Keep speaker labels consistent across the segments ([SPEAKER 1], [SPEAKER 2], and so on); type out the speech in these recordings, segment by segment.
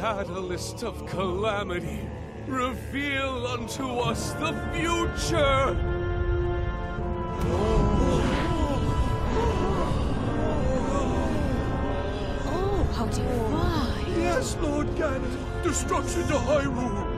[SPEAKER 1] catalyst of calamity, reveal unto us the future!
[SPEAKER 2] Oh, how divine!
[SPEAKER 1] Yes, Lord Ganon! Destruction to Hyrule!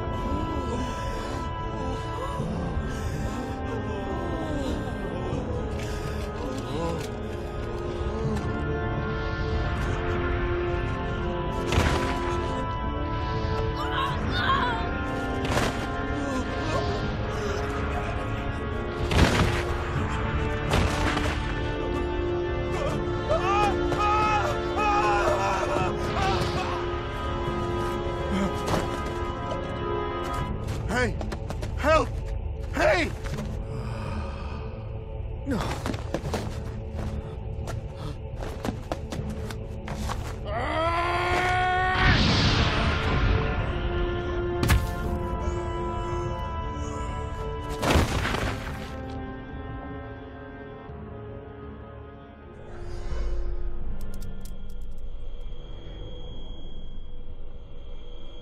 [SPEAKER 3] Hey! Help! Hey! No.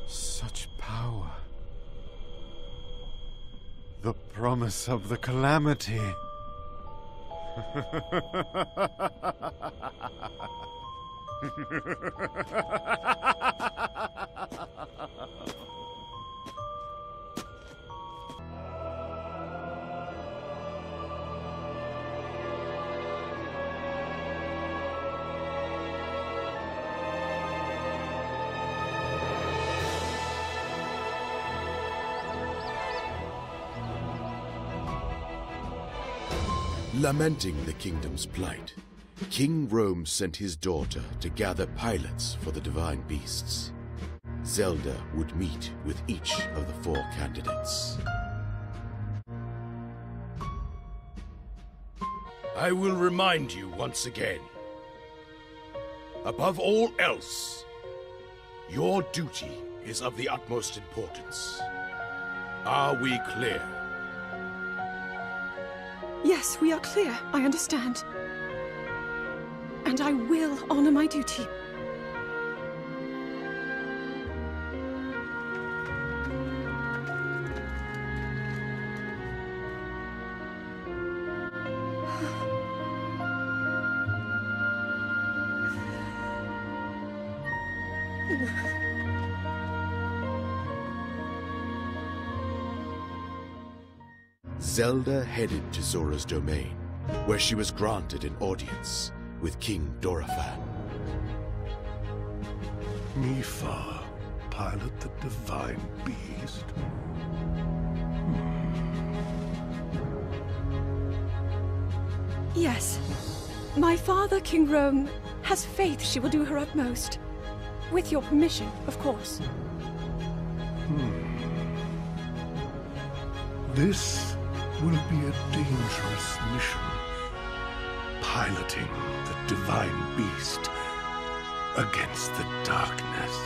[SPEAKER 3] Such power. The promise of the Calamity.
[SPEAKER 4] Lamenting the kingdom's plight, King Rome sent his daughter to gather pilots for the divine beasts. Zelda would meet with each of the 4 candidates.
[SPEAKER 5] I will remind you once again. Above all else, your duty is of the utmost importance. Are we clear?
[SPEAKER 6] Yes, we are clear. I understand. And I will honor my duty.
[SPEAKER 4] Zelda headed to Zora's domain, where she was granted an audience with King Dorephan.
[SPEAKER 1] Mifa, pilot the divine beast.
[SPEAKER 6] Yes. My father, King Rome, has faith she will do her utmost. With your permission, of course.
[SPEAKER 1] This will be a dangerous mission. Piloting the divine beast against the darkness.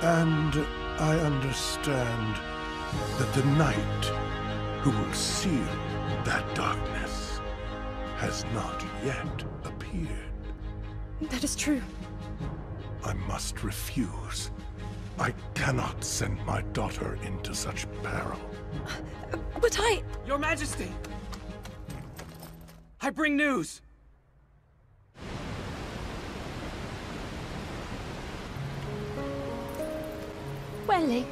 [SPEAKER 1] And I understand that the knight who will seal that darkness has not yet appeared.
[SPEAKER 6] That is true.
[SPEAKER 1] I must refuse. I cannot send my daughter into such peril.
[SPEAKER 6] But
[SPEAKER 7] Your Majesty! I bring news!
[SPEAKER 2] Well, Link,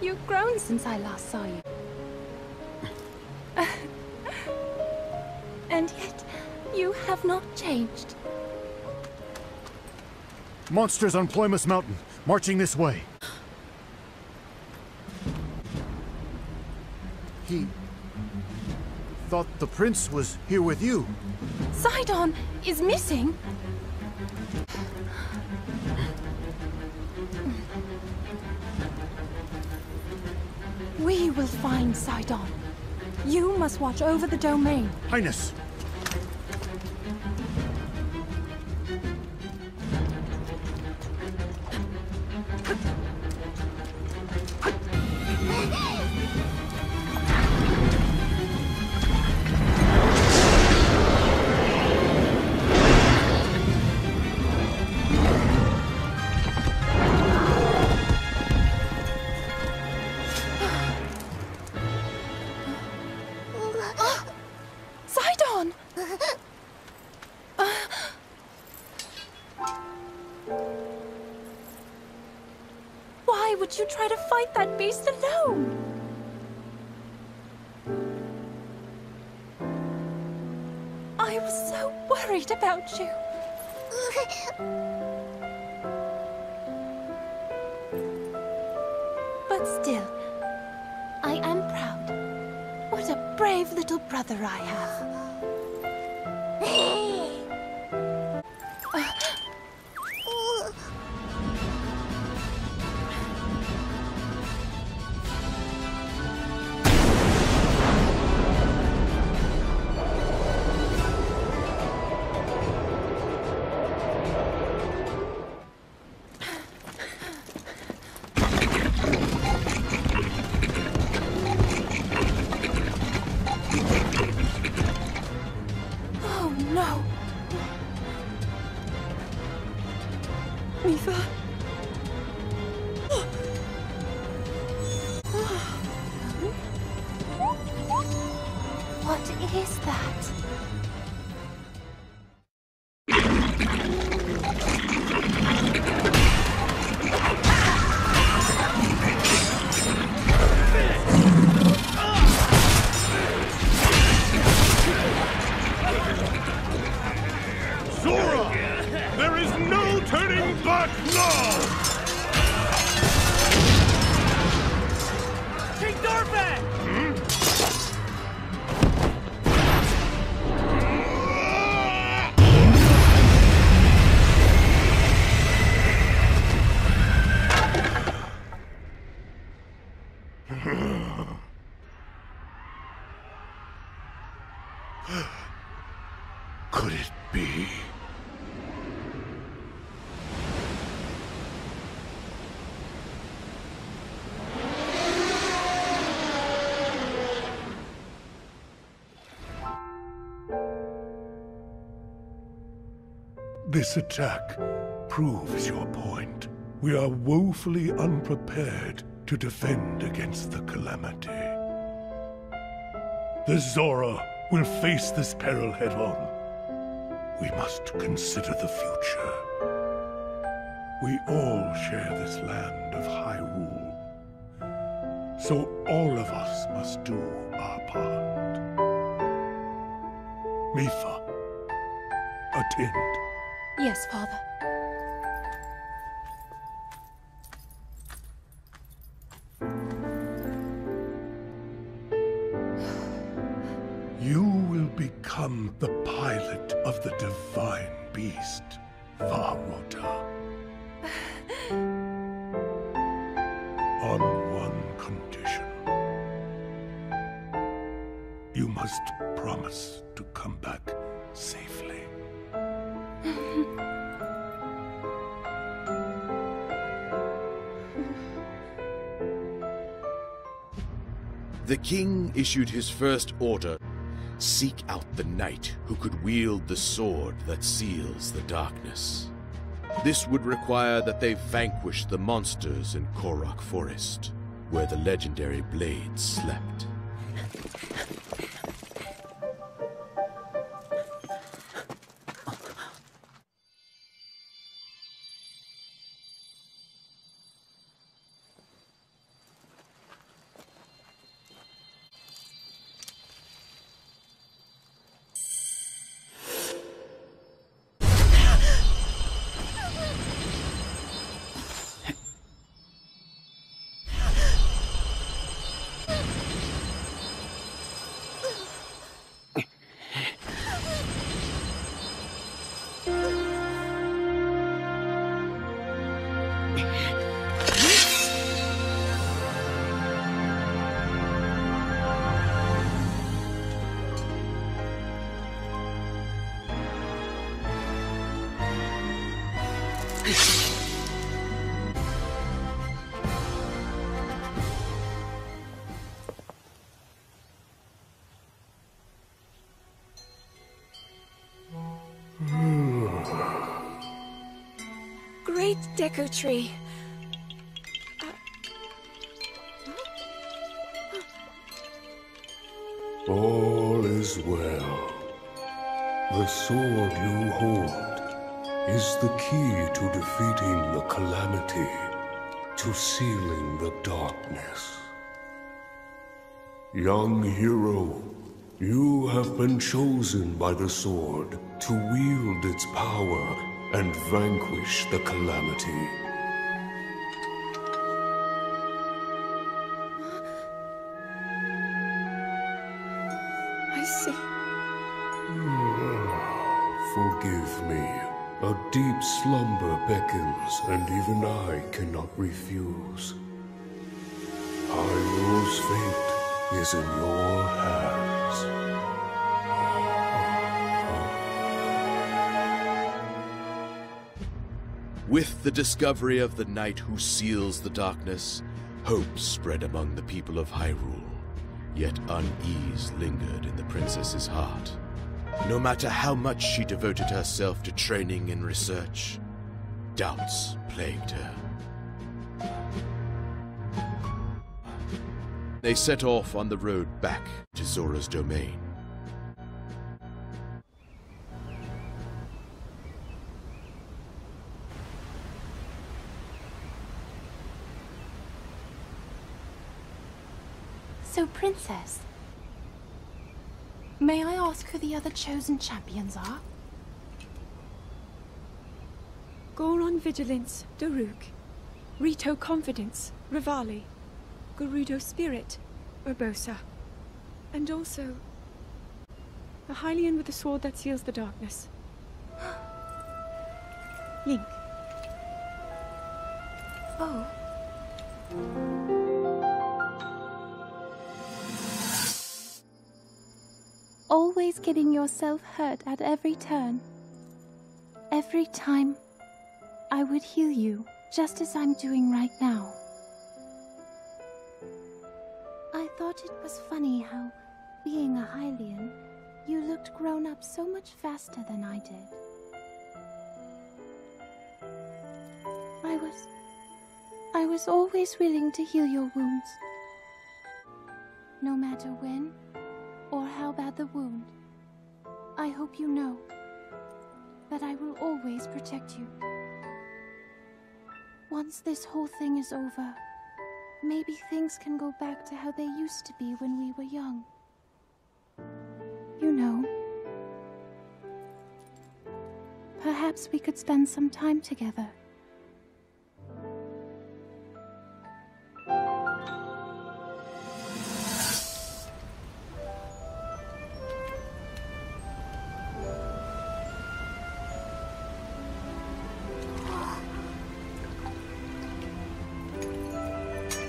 [SPEAKER 2] you've grown since I last saw you. And yet, you have not changed.
[SPEAKER 3] Monsters on Ploymus Mountain, marching this way. He thought the prince was here with you.
[SPEAKER 2] Sidon is missing. We will find Sidon. You must watch over the domain.
[SPEAKER 3] Highness!
[SPEAKER 2] would you try to fight that beast alone? I was so worried about you. But still, I am proud. What a brave little brother I have.
[SPEAKER 6] Mifa?
[SPEAKER 2] What is that?
[SPEAKER 1] There is no turning back now!
[SPEAKER 7] King Dorfan!
[SPEAKER 1] Could it be? This attack proves your point. We are woefully unprepared to defend against the Calamity. The Zora will face this peril head-on. We must consider the future. We all share this land of Hyrule. So all of us must do our part. Mifa, attend.
[SPEAKER 2] Yes, Father.
[SPEAKER 1] You will become the pilot of the divine beast, Varota. On one condition. You must promise to come back safely.
[SPEAKER 4] The king issued his first order: seek out the knight who could wield the sword that seals the darkness. This would require that they vanquish the monsters in Korok Forest, where the legendary blade slept.
[SPEAKER 6] Great Deku Tree.
[SPEAKER 1] All is well. The sword you hold is the key to defeating the Calamity.
[SPEAKER 8] to sealing the darkness. Young hero, you have been chosen by the sword to wield its power and vanquish the Calamity.
[SPEAKER 6] I see.
[SPEAKER 8] Forgive me. A deep slumber beckons, and even I cannot refuse. Hyrule's fate is in your hands.
[SPEAKER 4] With the discovery of the knight who seals the darkness, hope spread among the people of Hyrule. Yet unease lingered in the princess's heart. No matter how much she devoted herself to training and research, doubts plagued her. They set off on the road back to Zora's domain.
[SPEAKER 2] So, Princess, may I ask who the other chosen champions are?
[SPEAKER 6] Goron Vigilance, Daruk. Rito Confidence, Rivali. Gerudo Spirit, Urbosa. And also, a Hylian with a sword that seals the darkness. Link.
[SPEAKER 2] Oh. Always getting yourself hurt at every turn. Every time I would heal you, just as I'm doing right now. I thought it was funny how, being a Hylian, you looked grown up so much faster than I did. I was always willing to heal your wounds. No matter when or how bad the wound, I hope you know that I will always protect you. Once this whole thing is over, maybe things can go back to how they used to be when we were young. You know, perhaps we could spend some time together.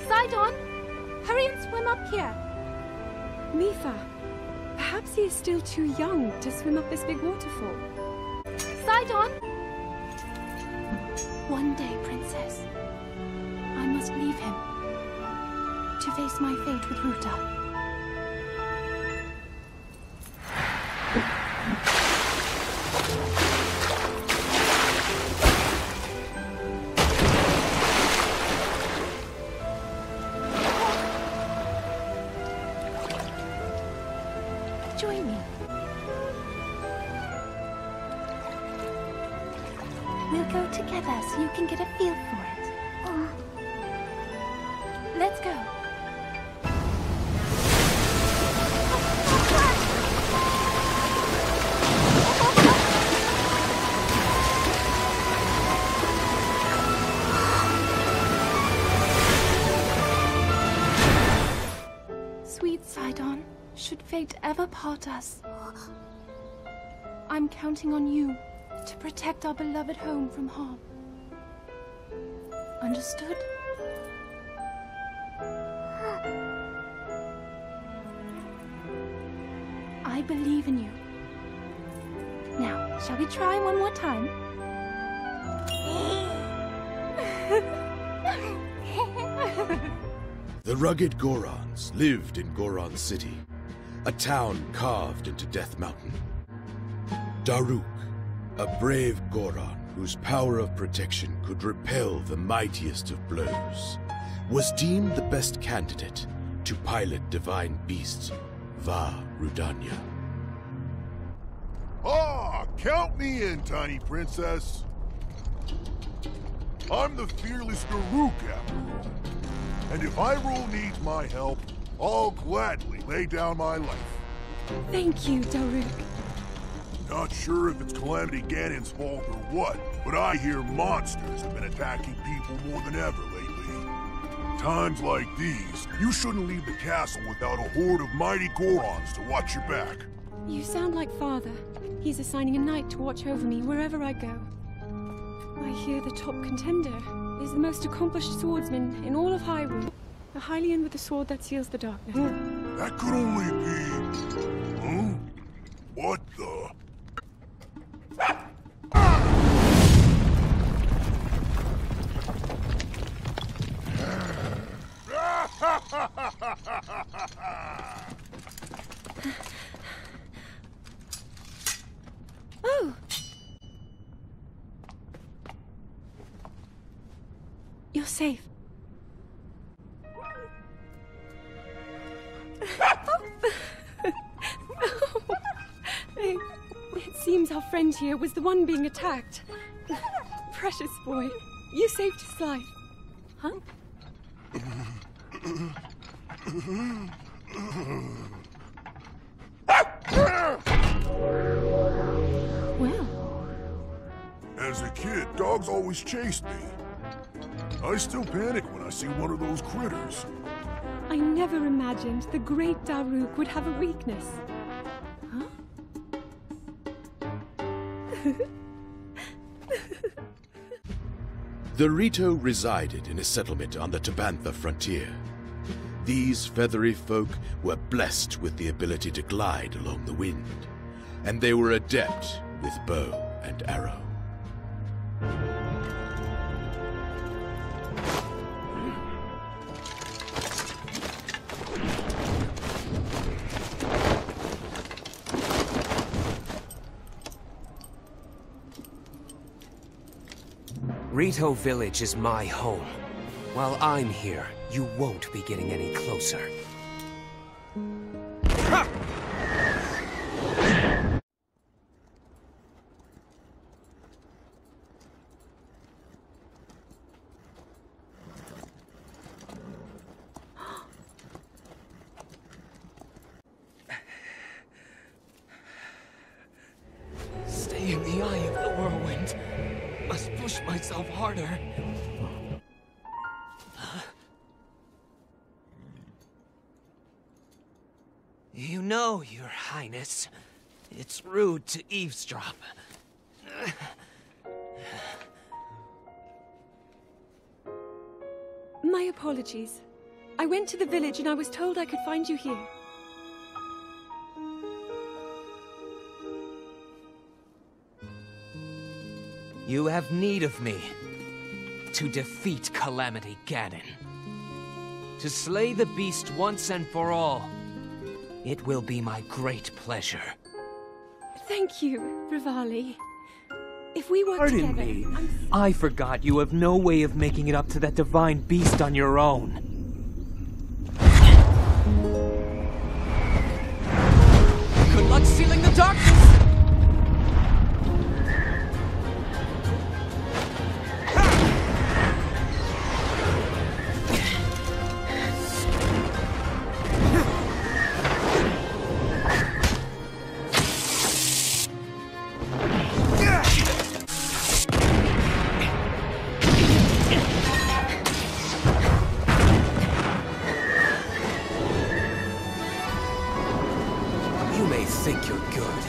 [SPEAKER 6] Sidon! Hurry and swim up here! Mipha, perhaps he is still too young to swim up this big waterfall. Sidon!
[SPEAKER 2] One day, Princess, I must leave him to face my fate with Ruta. Join me. We'll go together so you can get a feel for it. Let's go. Sweet Sidon, should fate ever part us, I'm counting on you to protect our beloved home from harm. Understood? I believe in you. Now, shall we try one more time?
[SPEAKER 4] The rugged Gorons lived in Goron City, a town carved into Death Mountain. Daruk, a brave Goron whose power of protection could repel the mightiest of blows, was deemed the best candidate to pilot divine beast Vah Rudania.
[SPEAKER 1] Ah, count me in, tiny princess. I'm the fearless Daruk, after all. And if Hyrule needs my help, I'll gladly lay down my life.
[SPEAKER 6] Thank you, Daruk.
[SPEAKER 1] Not sure if it's Calamity Ganon's fault or what, but I hear monsters have been attacking people more than ever lately. Times like these, you shouldn't leave the castle without a horde of mighty Gorons to watch your back.
[SPEAKER 6] You sound like Father. He's assigning a knight to watch over me wherever I go. I hear the top contender is the most accomplished swordsman in all of Hyrule. A Hylian with a sword that seals the darkness.
[SPEAKER 1] That could only be... Huh? What the...
[SPEAKER 6] Oh! You're safe. It seems our friend here was the one being attacked. Precious boy, you saved his life. Huh? Well.
[SPEAKER 1] As a kid, dogs always chased me. I still panic when I see one of those critters.
[SPEAKER 6] I never imagined the great Daruk would have a weakness. Huh?
[SPEAKER 4] The Rito resided in a settlement on the Tabantha frontier. These feathery folk were blessed with the ability to glide along the wind, and they were adept with bow and arrow.
[SPEAKER 9] Rito Village is my home. While I'm here, you won't be getting any closer. Stay in the eye of the whirlwind. Must push myself harder. You know, Your Highness, it's rude to eavesdrop.
[SPEAKER 6] My apologies. I went to the village and I was told I could find you here.
[SPEAKER 9] You have need of me to defeat Calamity Ganon. To slay the beast once and for all. It will be my great pleasure.
[SPEAKER 6] Thank you, Rivali. If we work
[SPEAKER 9] Pardon
[SPEAKER 6] together...
[SPEAKER 9] me. I forgot you have no way of making it up to that divine beast on your own. Good luck sealing the darkness! You may think you're good.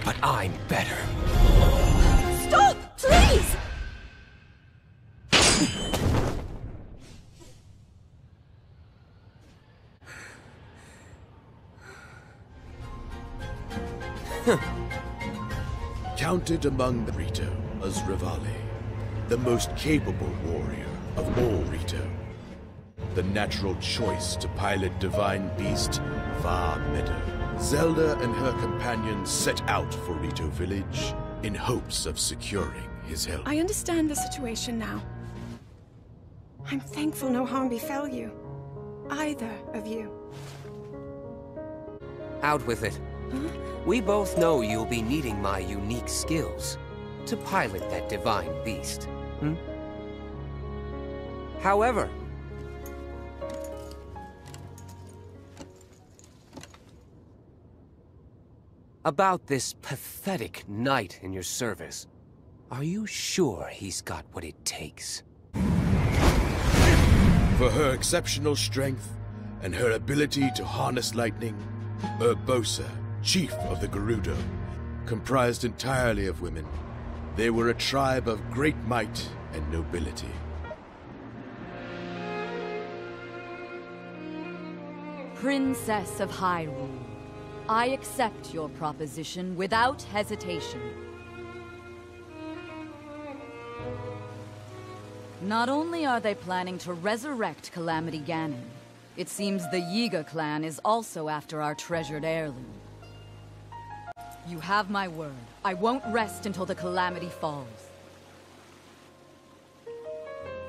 [SPEAKER 9] But I'm better.
[SPEAKER 6] Stop! Please!
[SPEAKER 4] Counted among the Rito was Rivali, the most capable warrior of all Rito. The natural choice to pilot Divine Beast Var Meadow. Zelda and her companions set out for Rito Village in hopes of securing his help.
[SPEAKER 6] I understand the situation now. I'm thankful no harm befell you. Either of you.
[SPEAKER 9] Out with it.
[SPEAKER 6] Huh?
[SPEAKER 9] We both know you'll be needing my unique skills to pilot that divine beast. However, about this pathetic knight in your service, are you sure he's got what it takes?
[SPEAKER 4] For her exceptional strength and her ability to harness lightning, Urbosa, chief of the Gerudo, comprised entirely of women. They were a tribe of great might and nobility.
[SPEAKER 10] Princess of Hyrule, I accept your proposition without hesitation. Not only are they planning to resurrect Calamity Ganon, it seems the Yiga clan is also after our treasured heirloom. You have my word. I won't rest until the Calamity falls.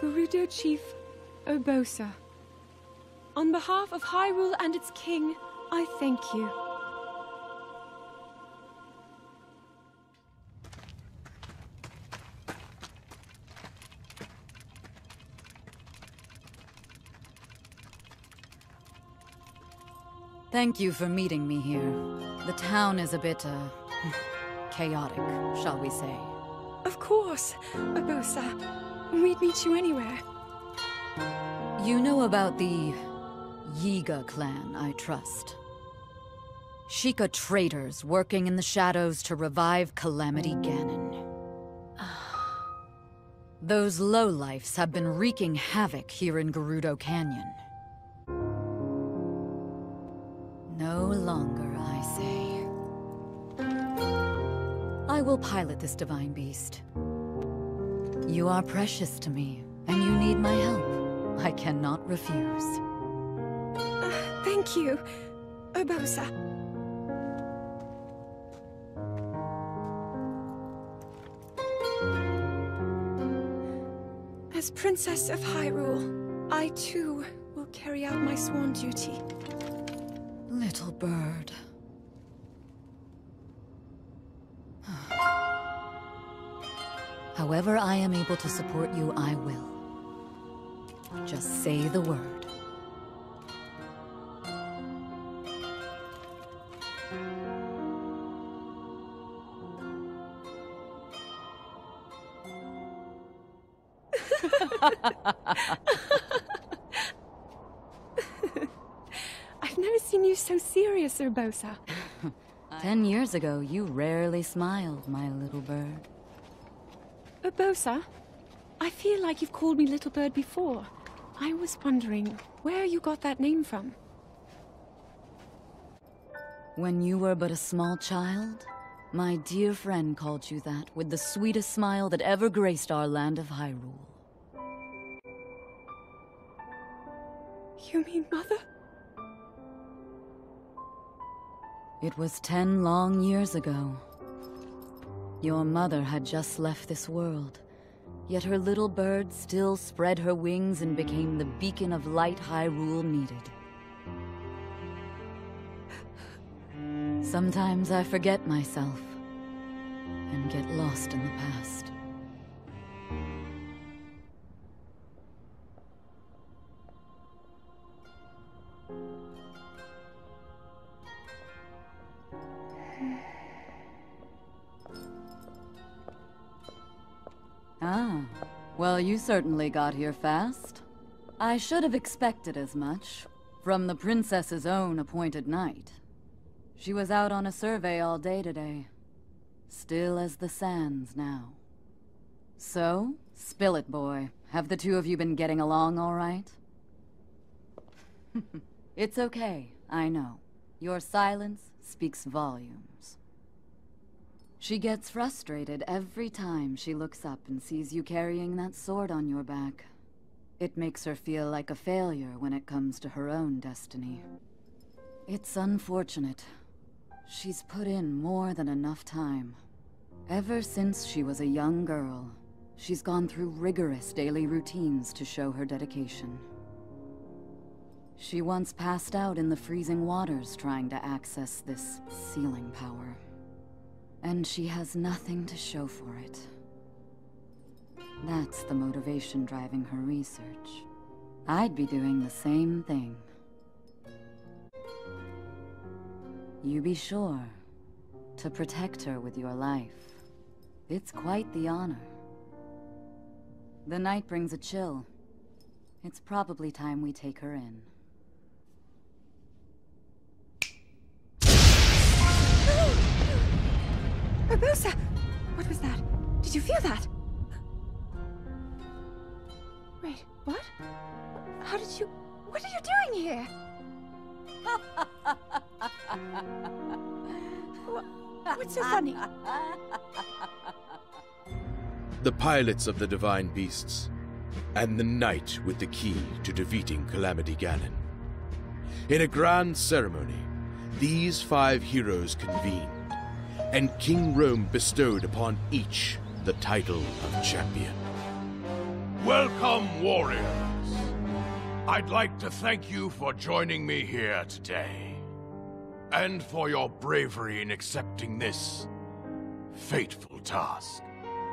[SPEAKER 6] Gerudo Chief Urbosa, on behalf of Hyrule and its king, I thank you.
[SPEAKER 10] Thank you for meeting me here. The town is a bit, chaotic, shall we say.
[SPEAKER 6] Of course, Urbosa. We'd meet you anywhere.
[SPEAKER 10] You know about the Yiga clan, I trust. Sheikah traitors working in the shadows to revive Calamity Ganon. Those lowlifes have been wreaking havoc here in Gerudo Canyon. No longer, I say. I will pilot this divine beast. You are precious to me, and you need my help. I cannot refuse.
[SPEAKER 6] Thank you, Urbosa. As Princess of Hyrule, I too will carry out my sworn duty.
[SPEAKER 10] Little bird. However I am able to support you, I will. Just say the word.
[SPEAKER 6] I've never seen you so serious, Urbosa.
[SPEAKER 10] 10 years ago, you rarely smiled, my little bird.
[SPEAKER 6] Urbosa, I feel like you've called me Little Bird before. I was wondering where you got that name from.
[SPEAKER 10] When you were but a small child, my dear friend called you that with the sweetest smile that ever graced our land of Hyrule.
[SPEAKER 6] You mean Mother?
[SPEAKER 10] It was 10 long years ago. Your mother had just left this world, yet her little bird still spread her wings and became the beacon of light Hyrule needed. Sometimes I forget myself and get lost in the past. Ah, well, you certainly got here fast. I should have expected as much, from the princess's own appointed knight. She was out on a survey all day today. Still as the sands now. So, spill it, boy. Have the two of you been getting along all right? It's okay, I know. Your silence speaks volumes. She gets frustrated every time she looks up and sees you carrying that sword on your back. It makes her feel like a failure when it comes to her own destiny. It's unfortunate. She's put in more than enough time. Ever since she was a young girl, she's gone through rigorous daily routines to show her dedication. She once passed out in the freezing waters trying to access this sealing power. And she has nothing to show for it. That's the motivation driving her research. I'd be doing the same thing. You be sure to protect her with your life. It's quite the honor. The night brings a chill. It's probably time we take her in.
[SPEAKER 6] Urbosa! What was that? Did you feel that? Wait, what? How did you... What are you doing here? What's so funny?
[SPEAKER 4] The pilots of the divine beasts, and the knight with the key to defeating Calamity Ganon. In a grand ceremony, these 5 heroes convened, and King Rome bestowed upon each the title of champion.
[SPEAKER 5] Welcome, warriors. I'd like to thank you for joining me here today, and for your bravery in accepting this fateful task.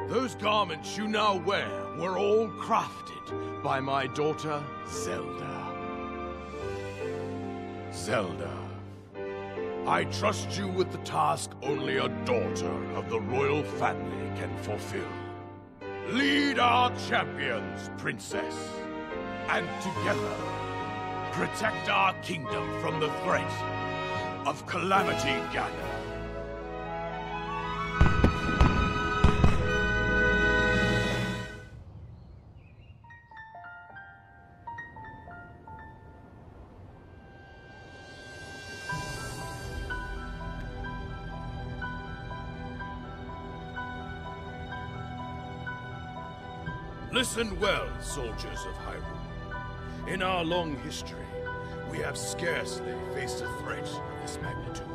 [SPEAKER 5] Those garments you now wear were all crafted by my daughter, Zelda. Zelda, I trust you with the task only a daughter of the royal family can fulfill. Lead our champions, princess, and together, protect our kingdom from the threat of Calamity Ganon. Listen well, soldiers of Hyrule. In our long history, we have scarcely faced a threat of this magnitude.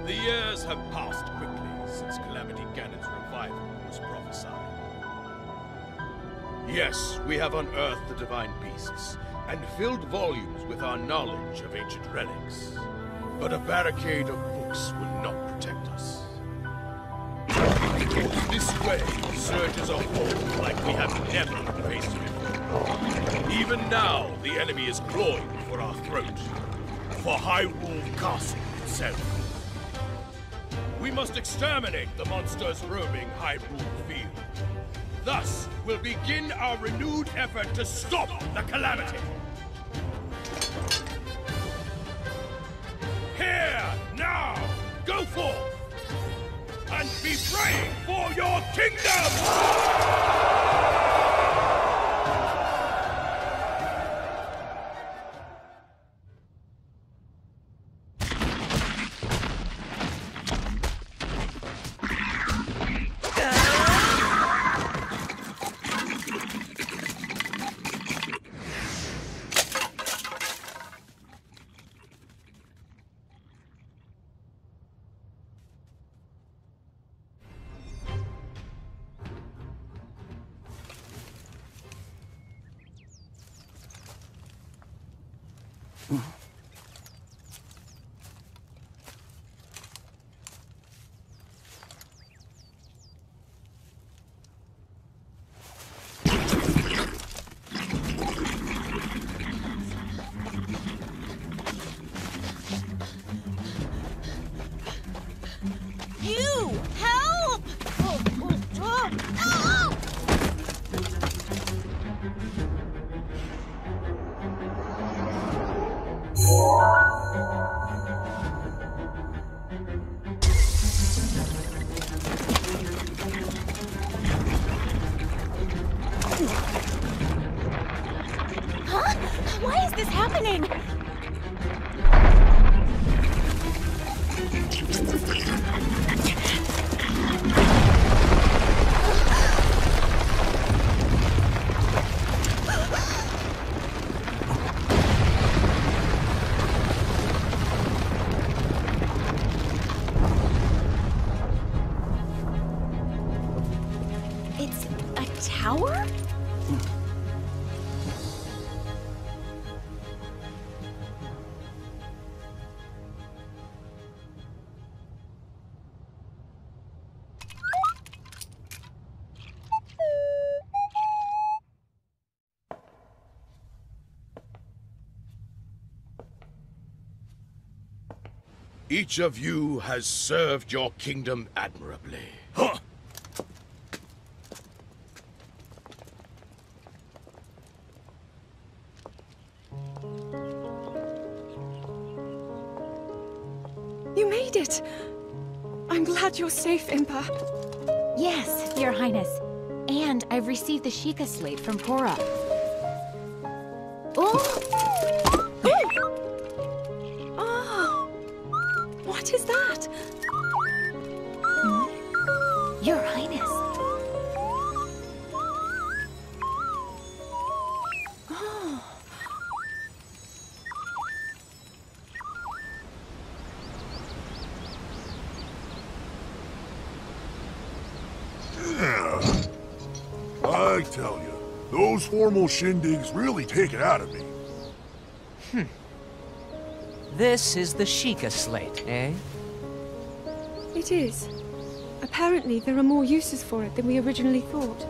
[SPEAKER 5] The years have passed quickly since Calamity Ganon's revival was prophesied. Yes, we have unearthed the divine beasts, and filled volumes with our knowledge of ancient relics. But a barricade of books will not protect us. This way surges a horde like we have never faced before. Even now, the enemy is clawing for our throat. For Hyrule Castle itself. We must exterminate the monsters roaming Hyrule Field. Thus, we'll begin our renewed effort to stop the Calamity. Here, now, go forth! And be brave for your kingdom!
[SPEAKER 6] Why is this happening? It's a tower?
[SPEAKER 4] Each of you has served your kingdom admirably.
[SPEAKER 5] Huh!
[SPEAKER 6] You made it! I'm glad you're safe, Impa.
[SPEAKER 11] Yes, Your Highness. And I've received the Sheikah slate from Pora.
[SPEAKER 6] Oh! Oh! What is that?
[SPEAKER 11] Your Highness.
[SPEAKER 6] Oh.
[SPEAKER 1] Yeah. I tell you, those formal shindigs really take it out of me.
[SPEAKER 9] This is the Sheikah slate, eh?
[SPEAKER 6] It is. Apparently, there are more uses for it than we originally thought.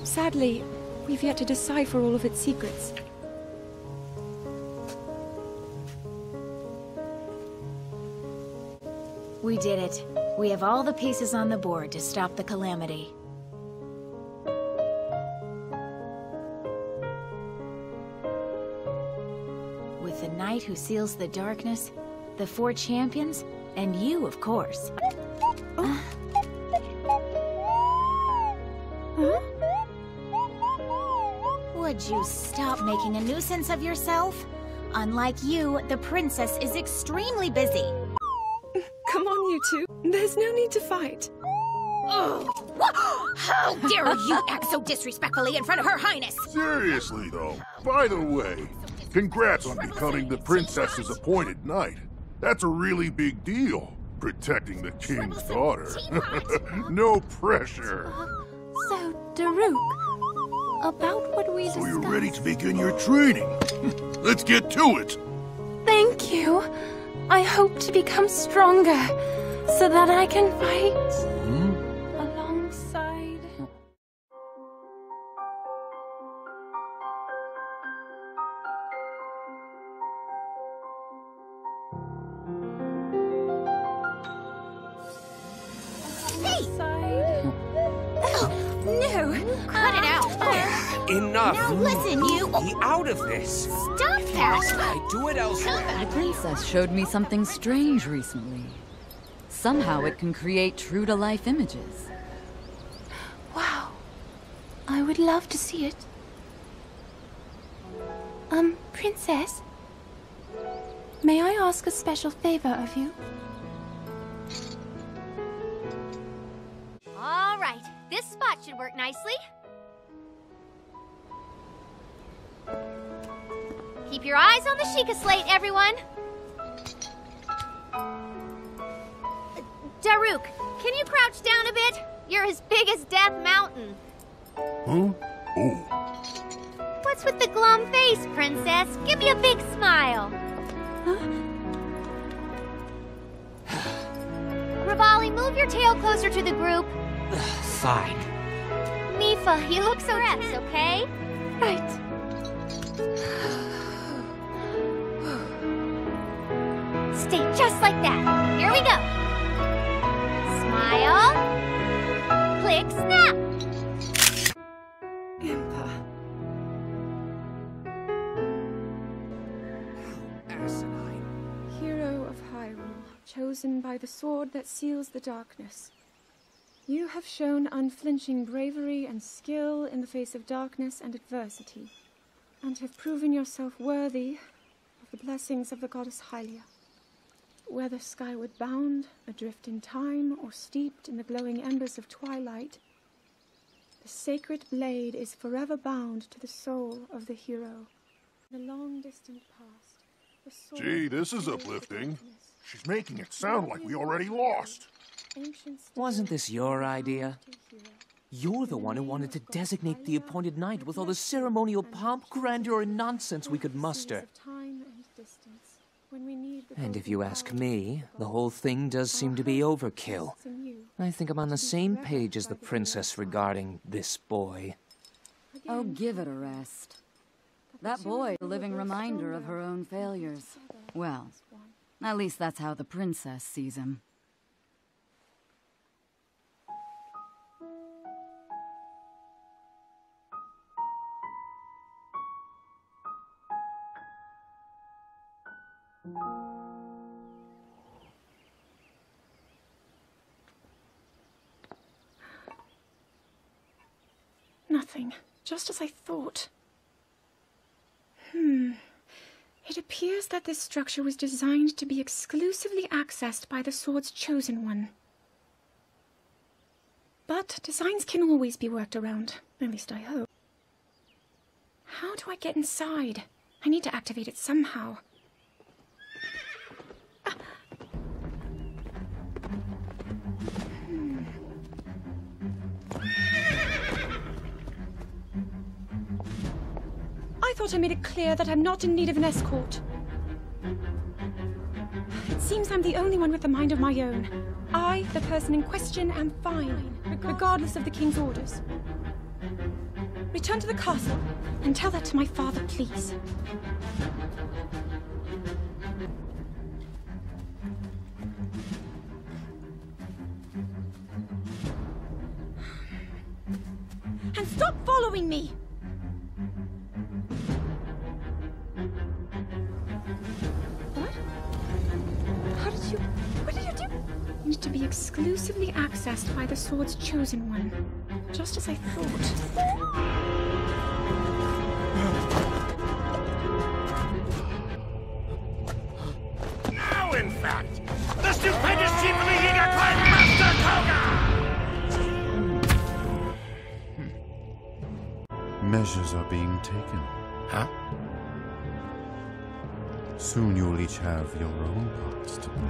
[SPEAKER 6] Sadly, we've yet to decipher all of its secrets.
[SPEAKER 11] We did it. We have all the pieces on the board to stop the Calamity. With the Knight who seals the darkness, the 4 champions, and you, of course.
[SPEAKER 6] Huh?
[SPEAKER 11] Would you stop making a nuisance of yourself? Unlike you, the princess is extremely busy.
[SPEAKER 6] Come on, you two. There's no need to fight.
[SPEAKER 11] Oh! How dare you act so disrespectfully in front of Her Highness!
[SPEAKER 1] Seriously, though, by the way, congrats on becoming the princess's appointed knight. That's a really big deal, protecting the king's daughter. No pressure.
[SPEAKER 2] So, Daruk, about what we discussed...
[SPEAKER 1] So you're ready to begin your training. Let's get to it.
[SPEAKER 2] Thank you. I hope to become stronger, so that I can fight alongside...
[SPEAKER 11] No! Cut it out!
[SPEAKER 9] Enough!
[SPEAKER 11] Now listen, you!
[SPEAKER 9] Be out of this!
[SPEAKER 11] Stop that!
[SPEAKER 9] I do it elsewhere.
[SPEAKER 10] The princess showed me something strange recently. Somehow it can create true-to-life images.
[SPEAKER 2] Wow. I would love to see it. Princess? May I ask a special favor of you?
[SPEAKER 12] All right, this spot should work nicely. Keep your eyes on the Sheikah slate, everyone. Daruk, can you crouch down a bit? You're as big as Death Mountain.
[SPEAKER 1] Huh? Oh.
[SPEAKER 12] What's with the glum face, Princess? Give me a big smile. Rivali, move your tail closer to the group.
[SPEAKER 9] Fine.
[SPEAKER 12] Mifa, you look so tense, okay?
[SPEAKER 2] Right.
[SPEAKER 12] Stay just like that. Here we go. Smile. Click, snap.
[SPEAKER 6] Impa.
[SPEAKER 9] Asinine.
[SPEAKER 6] Hero of Hyrule, chosen by the sword that seals the darkness. You have shown unflinching bravery and skill in the face of darkness and adversity, and have proven yourself worthy of the blessings of the goddess Hylia. Whether skyward bound, adrift in time, or steeped in the glowing embers of twilight, the sacred blade is forever bound to the soul of the hero. The long distant past, the sword...
[SPEAKER 1] Gee, this is uplifting. She's making it sound like we already lost.
[SPEAKER 9] Wasn't this your idea? You're the one who wanted to designate the appointed knight with all the ceremonial pomp, grandeur, and nonsense we could muster. And if you ask me, the whole thing does seem to be overkill. I think I'm on the same page as the princess regarding this boy.
[SPEAKER 10] Oh, give it a rest. That boy, a living reminder of her own failures. Well, At least that's how the princess sees him.
[SPEAKER 6] Nothing. Just as I thought. It appears that this structure was designed to be exclusively accessed by the sword's chosen one. But designs can always be worked around. At least I hope. How do I get inside? I need to activate it somehow. I thought I made it clear that I'm not in need of an escort. It seems I'm the only one with a mind of my own. I, the person in question, am fine, regardless of the king's orders. Return to the castle and tell that to my father, please. And stop following me! What did you do? Need to be exclusively accessed by the sword's chosen one. Just as I thought.
[SPEAKER 5] Now, in fact, the stupendous chief of the Yiga clan, Master Koga!
[SPEAKER 13] Measures are being taken.
[SPEAKER 5] Huh?
[SPEAKER 13] Soon you'll each have your own parts to play.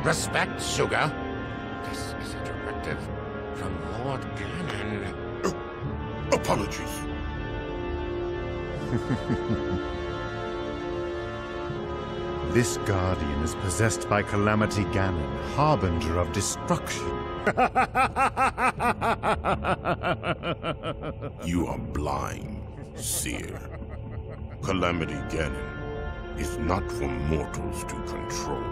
[SPEAKER 5] Respect, Sugar. This is a directive from Lord Ganon.
[SPEAKER 1] Apologies.
[SPEAKER 13] This guardian is possessed by Calamity Ganon, harbinger of destruction.
[SPEAKER 1] You are blind, seer. Calamity Ganon is not for mortals to control.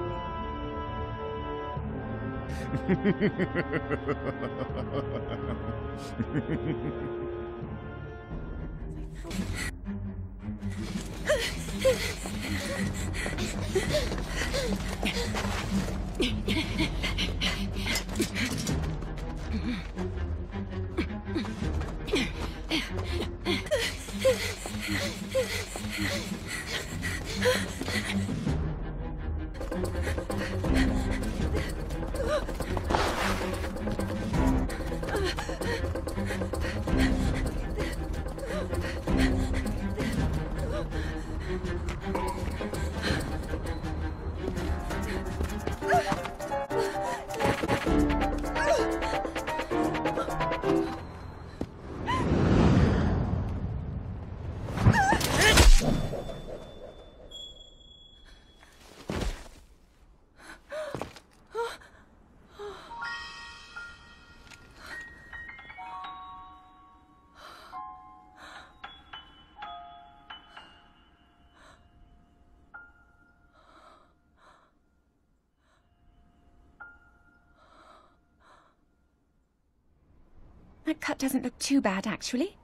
[SPEAKER 6] That cut doesn't look too bad, actually.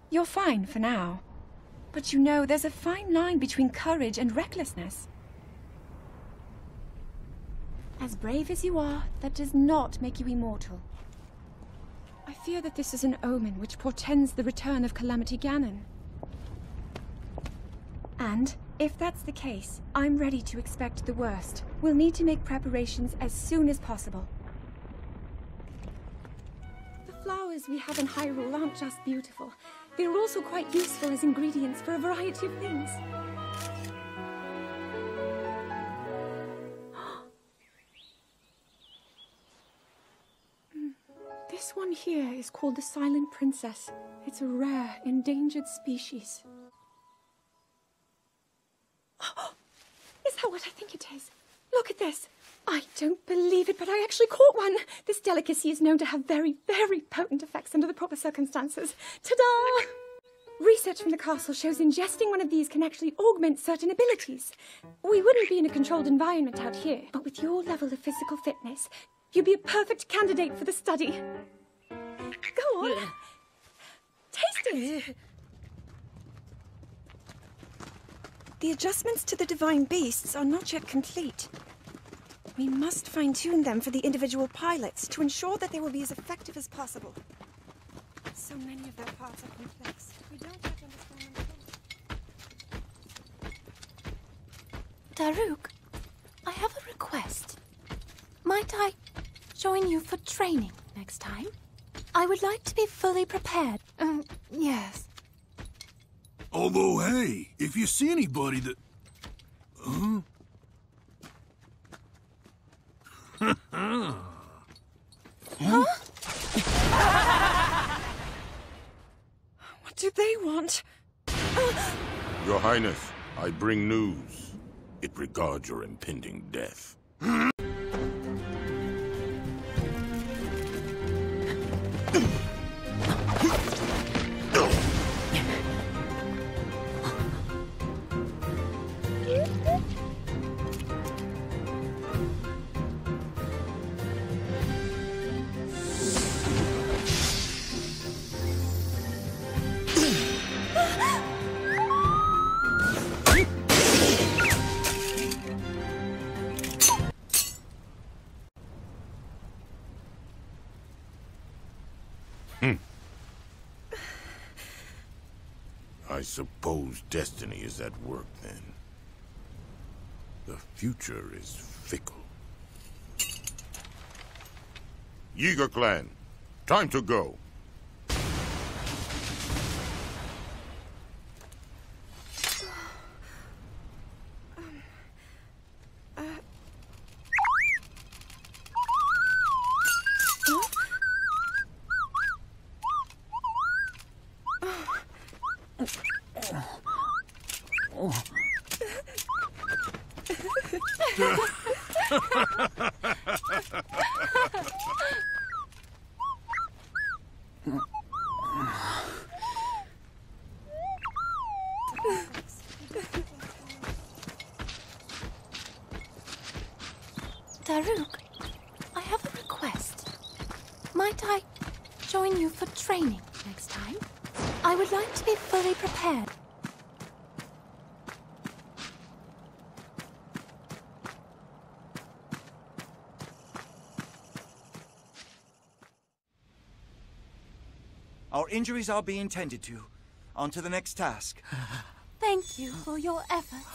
[SPEAKER 6] You're fine for now. But you know, there's a fine line between courage and recklessness. As brave as you are, that does not make you immortal. I fear that this is an omen which portends the return of Calamity Ganon. And, if that's the case, I'm ready to expect the worst. We'll need to make preparations as soon as possible. The flowers we have in Hyrule aren't just beautiful. They're also quite useful as ingredients for a variety of things. This one here is called the Silent Princess. It's a rare, endangered species. Is that what I think it is? Look at this. I don't believe it, but I actually caught one. This delicacy is known to have very, very potent effects under the proper circumstances. Ta-da! Research from the castle shows ingesting one of these can actually augment certain abilities. We wouldn't be in a controlled environment out here, but with your level of physical fitness, you'd be a perfect candidate for the study. Go on. Taste it. The adjustments to the divine beasts are not yet complete. We must fine-tune them for the individual pilots to ensure that they will be as effective as possible. So many of their parts are complex. We don't yet understand them fully.
[SPEAKER 2] Daruk, I have a request. Might I join you for training next time? I would like to be fully prepared. Yes.
[SPEAKER 14] Although, hey, if you see anybody that...
[SPEAKER 6] Huh? What do they want?
[SPEAKER 8] Your Highness, I bring news. It regards your impending death. I suppose destiny is at work, then. The future is fickle. Yeager clan, time to go.
[SPEAKER 2] Daruk, I have a request. Might I join you for training next time? I would like to be fully prepared.
[SPEAKER 7] Our injuries are being tended to. On to the next task.
[SPEAKER 2] Thank you for your efforts.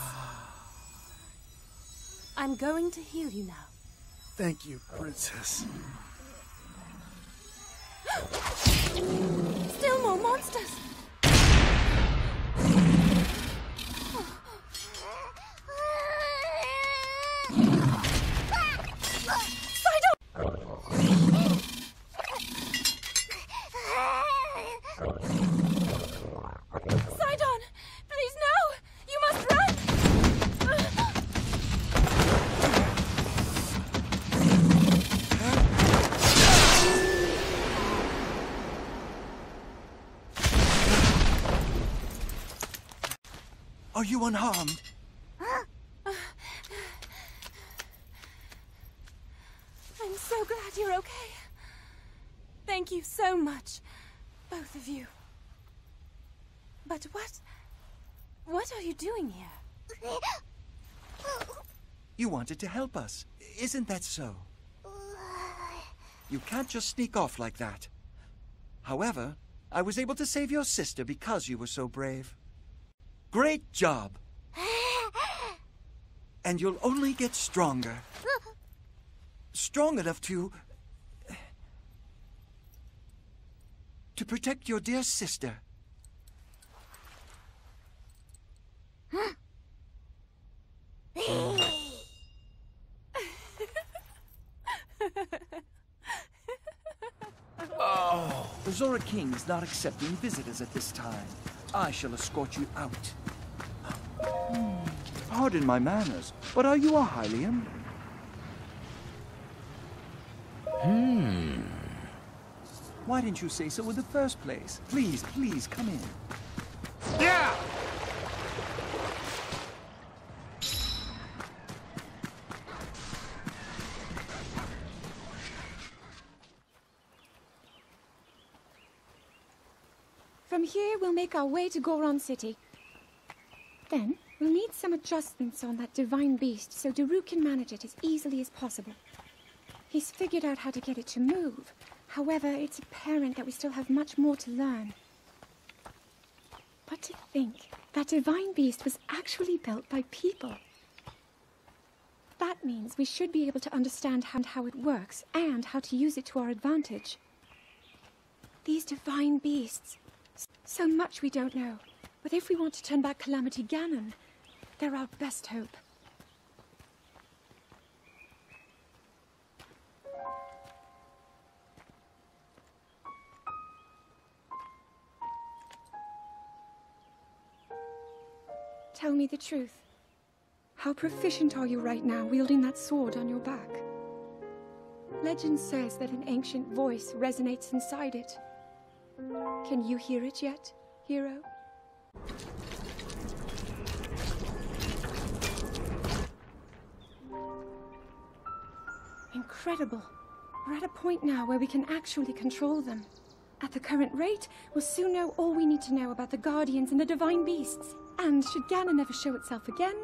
[SPEAKER 2] I'm going to heal you now.
[SPEAKER 3] Thank you, Princess.
[SPEAKER 2] Still more monsters! Sidon! Please, no! You must run!
[SPEAKER 7] Are you unharmed?
[SPEAKER 2] I'm so glad you're okay. Thank you so much, both of you. But what are you doing here?
[SPEAKER 7] You wanted to help us. Isn't that so? You can't just sneak off like that. However, I was able to save your sister because you were so brave. Great job! And you'll only get stronger. Strong enough to protect your dear sister. Oh, the Zora King is not accepting visitors at this time. I shall escort you out. Pardon my manners, but are you a Hylian? Why didn't you say so in the first place? Please, please, come in.
[SPEAKER 3] Yeah!
[SPEAKER 6] From here, we'll make our way to Goron City. Then, we'll need some adjustments on that divine beast so Daruk can manage it as easily as possible. He's figured out how to get it to move. However, it's apparent that we still have much more to learn. But to think that divine beast was actually built by people. That means we should be able to understand how it works and how to use it to our advantage. These divine beasts. So much we don't know. But if we want to turn back Calamity Ganon, they're our best hope. Tell me the truth. How proficient are you right now wielding that sword on your back? Legend says that an ancient voice resonates inside it. Can you hear it yet, hero? Incredible. We're at a point now where we can actually control them. At the current rate, we'll soon know all we need to know about the Guardians and the Divine Beasts. And should Ganon ever show itself again,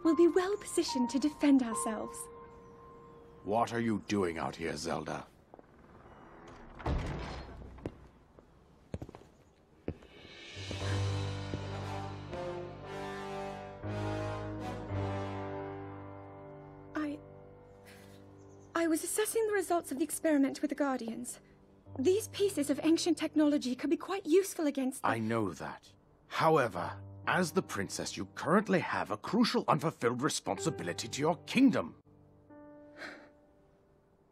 [SPEAKER 6] we'll be well positioned to defend ourselves.
[SPEAKER 3] What are you doing out here, Zelda?
[SPEAKER 6] I was assessing the results of the experiment with the Guardians. These pieces of ancient technology could be quite useful against them.
[SPEAKER 3] I know that. However, as the princess, you currently have a crucial unfulfilled responsibility to your kingdom.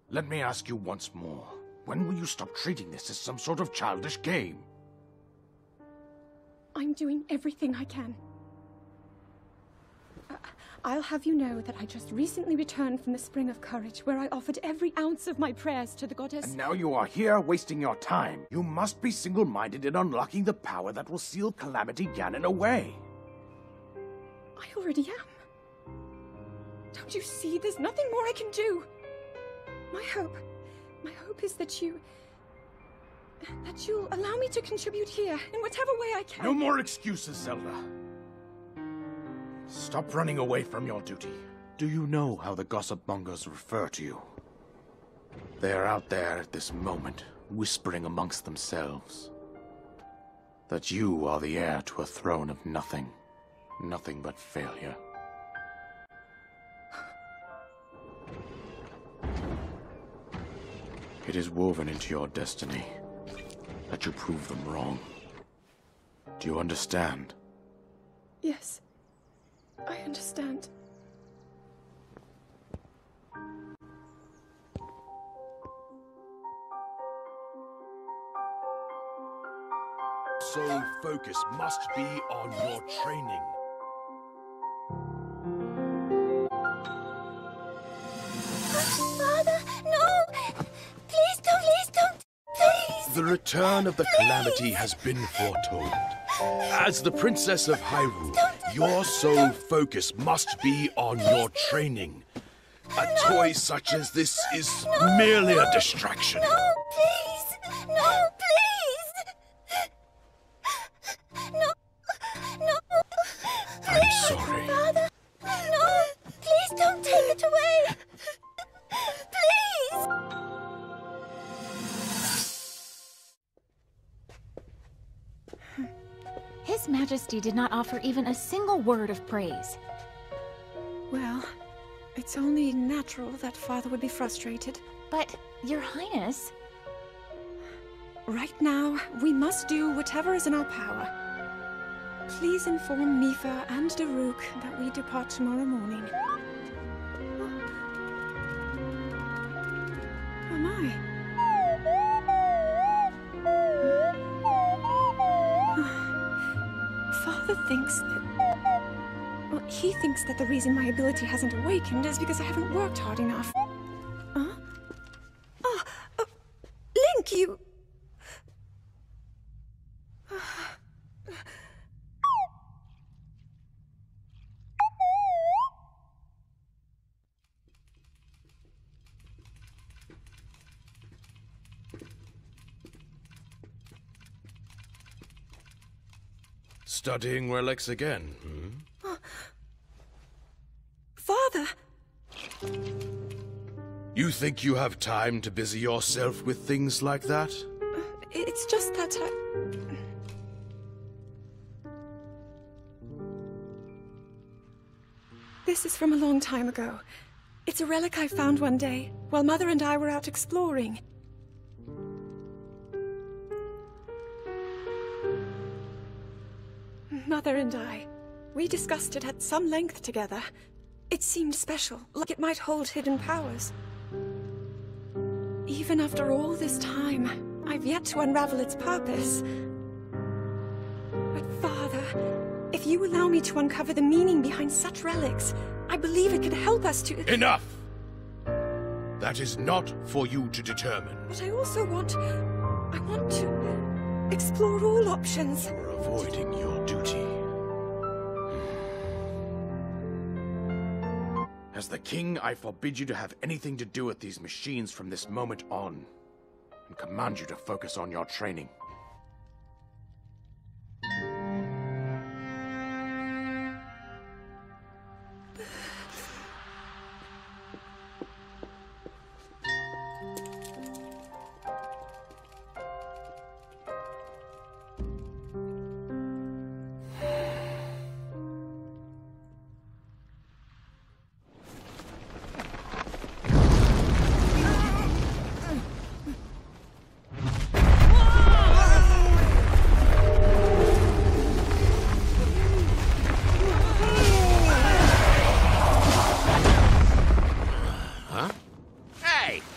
[SPEAKER 3] Let me ask you once more. When will you stop treating this as some sort of childish game?
[SPEAKER 6] I'm doing everything I can. I'll have you know that I just recently returned from the Spring of Courage, where I offered every ounce of my prayers to the goddess.
[SPEAKER 3] And now you are here wasting your time. You must be single-minded in unlocking the power that will seal Calamity Ganon away.
[SPEAKER 6] I already am. Don't you see? There's nothing more I can do. My hope is that you'll allow me to contribute here in whatever way I can.
[SPEAKER 3] No more excuses, Zelda. Stop running away from your duty. Do you know how the gossip mongers refer to you? They are out there at this moment, whispering amongst themselves that you are the heir to a throne of nothing. Nothing but failure. It is woven into your destiny that you prove them wrong. Do you understand?
[SPEAKER 6] Yes. I understand.
[SPEAKER 5] Sole focus must be on your training.
[SPEAKER 11] Father, no! Please don't! Please!
[SPEAKER 5] The return of the Calamity has been foretold. As the Princess of Hyrule, your sole focus must be on your training. A toy such as this is merely a distraction.
[SPEAKER 11] No, please! No, please! No!
[SPEAKER 5] I'm sorry.
[SPEAKER 11] Father! No! Please don't take it away! Please! His Majesty did not offer even a single word of praise.
[SPEAKER 6] Well, it's only natural that Father would be frustrated.
[SPEAKER 11] But, Your Highness...
[SPEAKER 6] Right now, we must do whatever is in our power. Please inform Mipha and Daruk that we depart tomorrow morning. Oh my. Father thinks that... Well, he thinks that the reason my ability hasn't awakened is because I haven't worked hard enough. Huh? Link, you...
[SPEAKER 4] Studying relics again,
[SPEAKER 6] Father!
[SPEAKER 4] You think you have time to busy yourself with things like that?
[SPEAKER 6] It's just that This is from a long time ago. It's a relic I found one day, while Mother and I were out exploring. Mother and we discussed it at some length together. It seemed special, like it might hold hidden powers. Even after all this time, I've yet to unravel its purpose. But Father, if you allow me to uncover the meaning behind such relics, I believe it could help us to—
[SPEAKER 4] Enough! That is not for you to determine.
[SPEAKER 6] But I also want— I want to explore all options.
[SPEAKER 4] You're avoiding your duty. As the king, I forbid you to have anything to do with these machines from this moment on, and command you to focus on your training.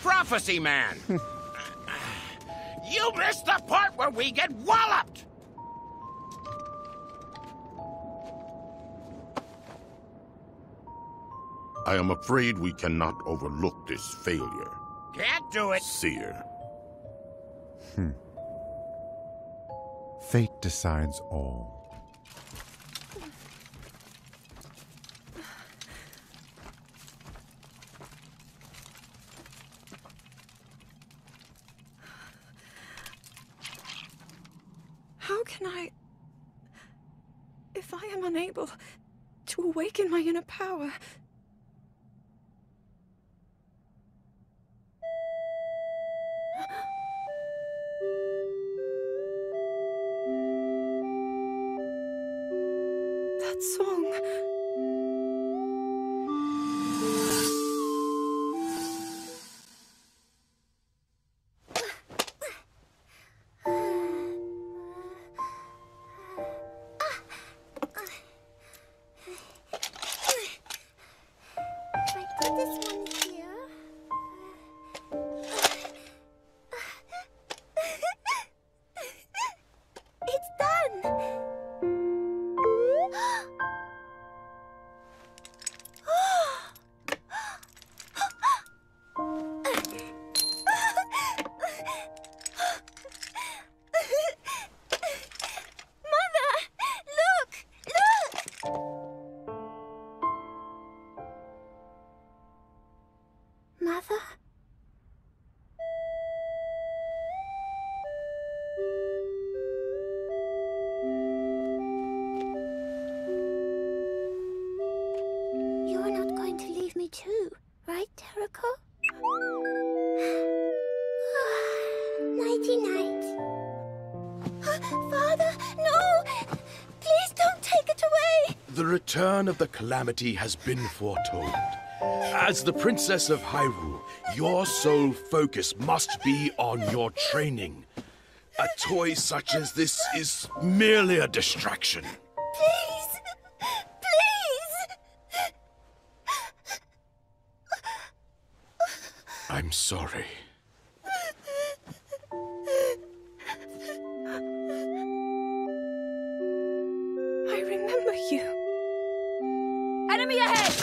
[SPEAKER 15] Prophecy man! You missed the part where we get walloped!
[SPEAKER 8] I am afraid we cannot overlook this failure.
[SPEAKER 15] Can't do it!
[SPEAKER 8] Seer.
[SPEAKER 13] Fate decides all.
[SPEAKER 6] How can I— if I am unable to awaken my inner power? That song.
[SPEAKER 12] Too, right, Terraco? Nighty-night. Father, no! Please don't take it away!
[SPEAKER 4] The return of the Calamity has been foretold. As the Princess of Hyrule, your sole focus must be on your training. A toy such as this is merely a distraction.
[SPEAKER 12] Please! Please!
[SPEAKER 4] I'm sorry.
[SPEAKER 6] I remember you.
[SPEAKER 2] Enemy ahead!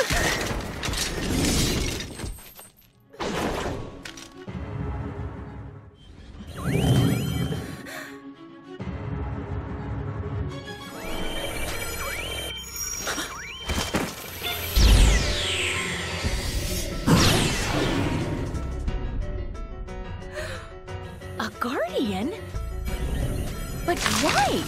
[SPEAKER 11] A guardian? But why?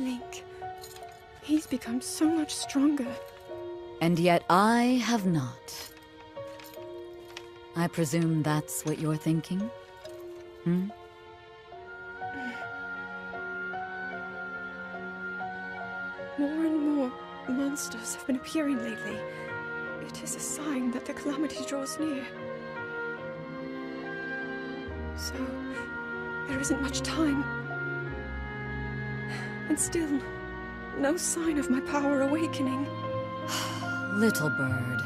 [SPEAKER 6] Link. He's become so much stronger.
[SPEAKER 10] And yet I have not. I presume that's what you're thinking? Hmm?
[SPEAKER 6] More and more monsters have been appearing lately. It is a sign that the Calamity draws near. So, there isn't much time. And still, no sign of my power awakening.
[SPEAKER 10] Little bird.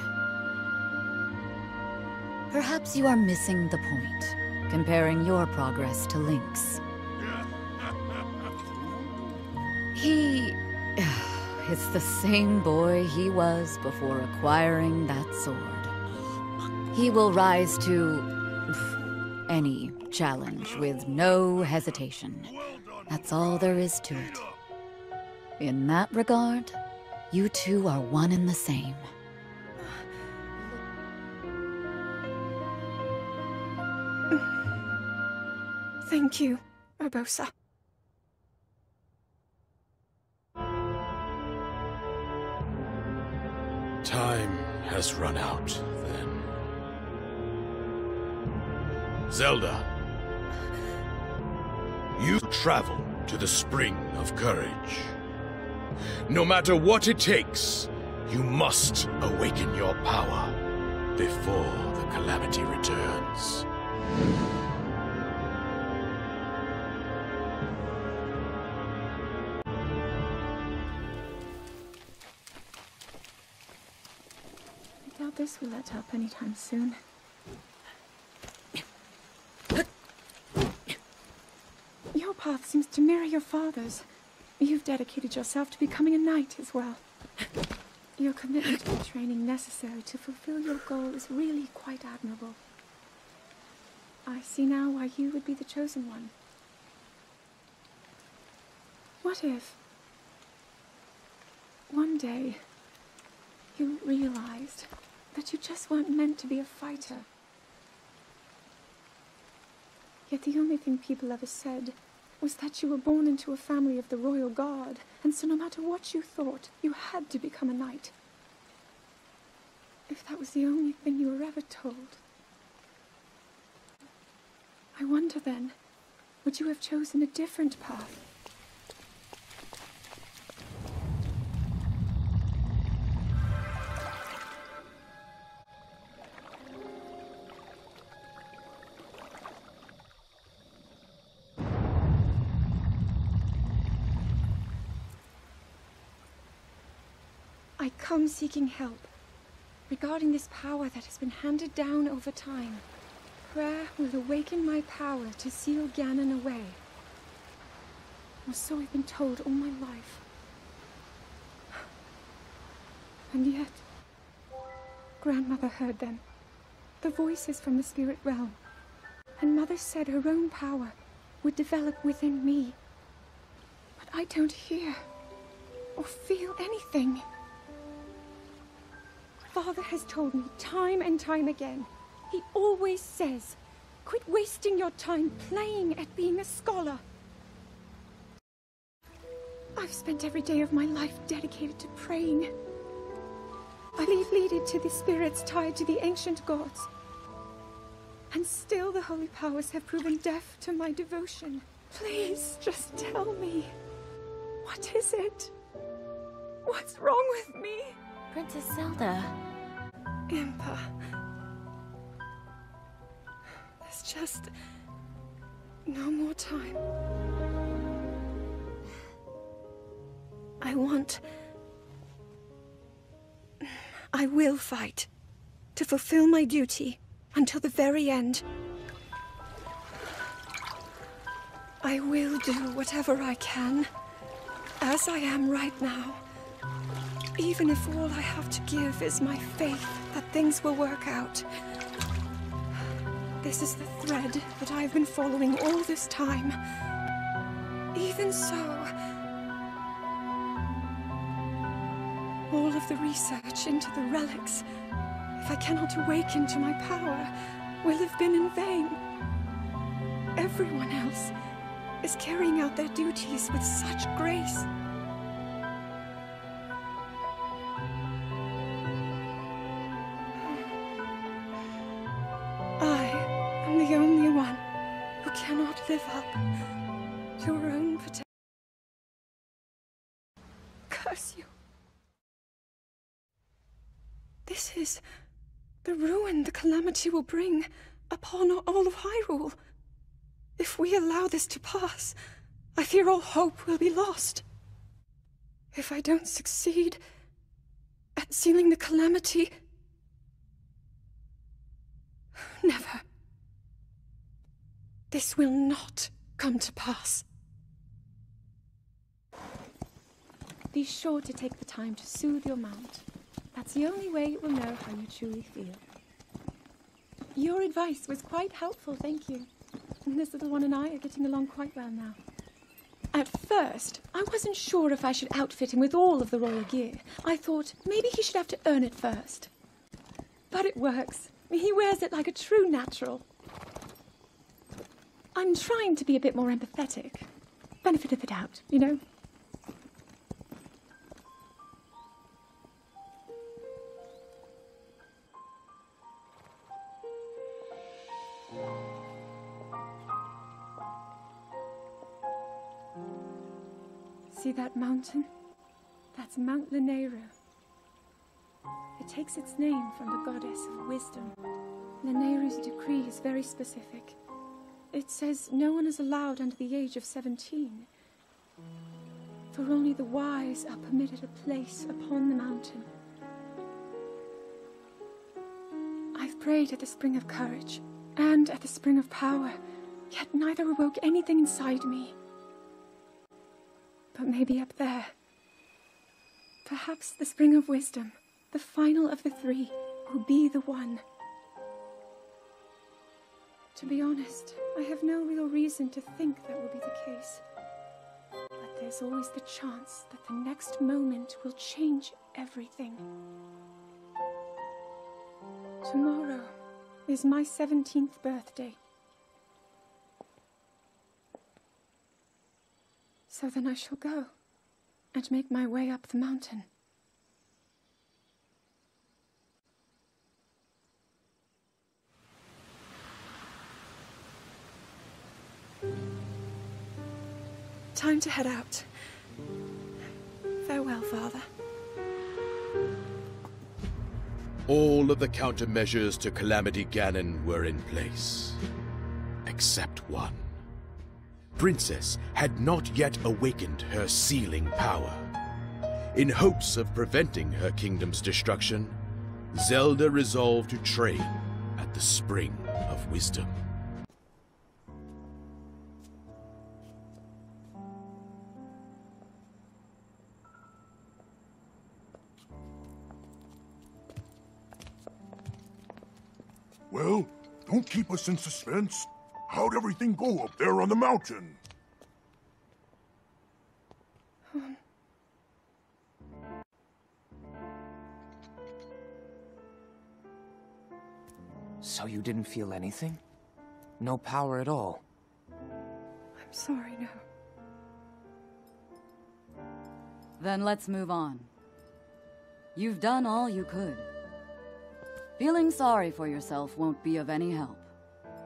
[SPEAKER 10] Perhaps you are missing the point, comparing your progress to Link's. It's the same boy he was before acquiring that sword. He will rise to any challenge with no hesitation. That's all there is to it. In that regard, you two are one and the same.
[SPEAKER 6] Thank you, Urbosa.
[SPEAKER 4] Time has run out, then. Zelda, you travel to the Spring of Courage. No matter what it takes, you must awaken your power before the Calamity returns.
[SPEAKER 6] I doubt this will let up anytime soon. Your path seems to mirror your father's. You've dedicated yourself to becoming a knight as well. Your commitment to the training necessary to fulfill your goal is really quite admirable. I see now why you would be the chosen one. What if one day you realized that you just weren't meant to be a fighter? Yet the only thing people ever said was that you were born into a family of the Royal Guard, and so no matter what you thought, you had to become a knight. If that was the only thing you were ever told, I wonder then, would you have chosen a different path? I come seeking help regarding this power that has been handed down over time. Prayer will awaken my power to seal Ganon away. Or so I've been told all my life. And yet, Grandmother heard them, the voices from the spirit realm. And Mother said her own power would develop within me. But I don't hear or feel anything. Father has told me time and time again. He always says, quit wasting your time playing at being a scholar. I've spent every day of my life dedicated to praying. I leaded to the spirits tied to the ancient gods. And still the holy powers have proven deaf to my devotion. Please, just tell me. What is it? What's wrong with me?
[SPEAKER 11] Princess Zelda.
[SPEAKER 6] Impa. There's just no more time. I will fight to fulfill my duty until the very end. I will do whatever I can, as I am right now. Even if all I have to give is my faith that things will work out. This is the thread that I've been following all this time. Even so, all of the research into the relics, if I cannot awaken to my power, will have been in vain. Everyone else is carrying out their duties with such grace. cannot live up to your own potential. Curse you. This is the ruin the Calamity will bring upon all of Hyrule. If we allow this to pass, I fear all hope will be lost. If I don't succeed at sealing the Calamity... Never. This will not come to pass. Be sure to take the time to soothe your mount. That's the only way it will know how you truly feel. Your advice was quite helpful, thank you. This little one and I are getting along quite well now. At first, I wasn't sure if I should outfit him with all of the royal gear. I thought maybe he should have to earn it first. But it works. He wears it like a true natural. I'm trying to be a bit more empathetic. Benefit of the doubt, you know? See that mountain? That's Mount Lanayru. It takes its name from the goddess of wisdom. Lanayru's decree is very specific. It says no one is allowed under the age of 17. For only the wise are permitted a place upon the mountain. I've prayed at the Spring of Courage and at the Spring of Power, yet neither awoke anything inside me. But maybe up there. Perhaps the Spring of Wisdom, the final of the three, will be the one. To be honest, I have no real reason to think that will be the case. But there's always the chance that the next moment will change everything. Tomorrow is my 17th birthday. So then I shall go and make my way up the mountain. Time to head out. Farewell, Father.
[SPEAKER 4] All of the countermeasures to Calamity Ganon were in place, except one. Princess had not yet awakened her sealing power. In hopes of preventing her kingdom's destruction, Zelda resolved to train at the Spring of Wisdom.
[SPEAKER 1] Well, don't keep us in suspense. How'd everything go up there on the mountain?
[SPEAKER 9] So you didn't feel anything? No power at all?
[SPEAKER 6] I'm sorry, no.
[SPEAKER 10] Then let's move on. You've done all you could. Feeling sorry for yourself won't be of any help.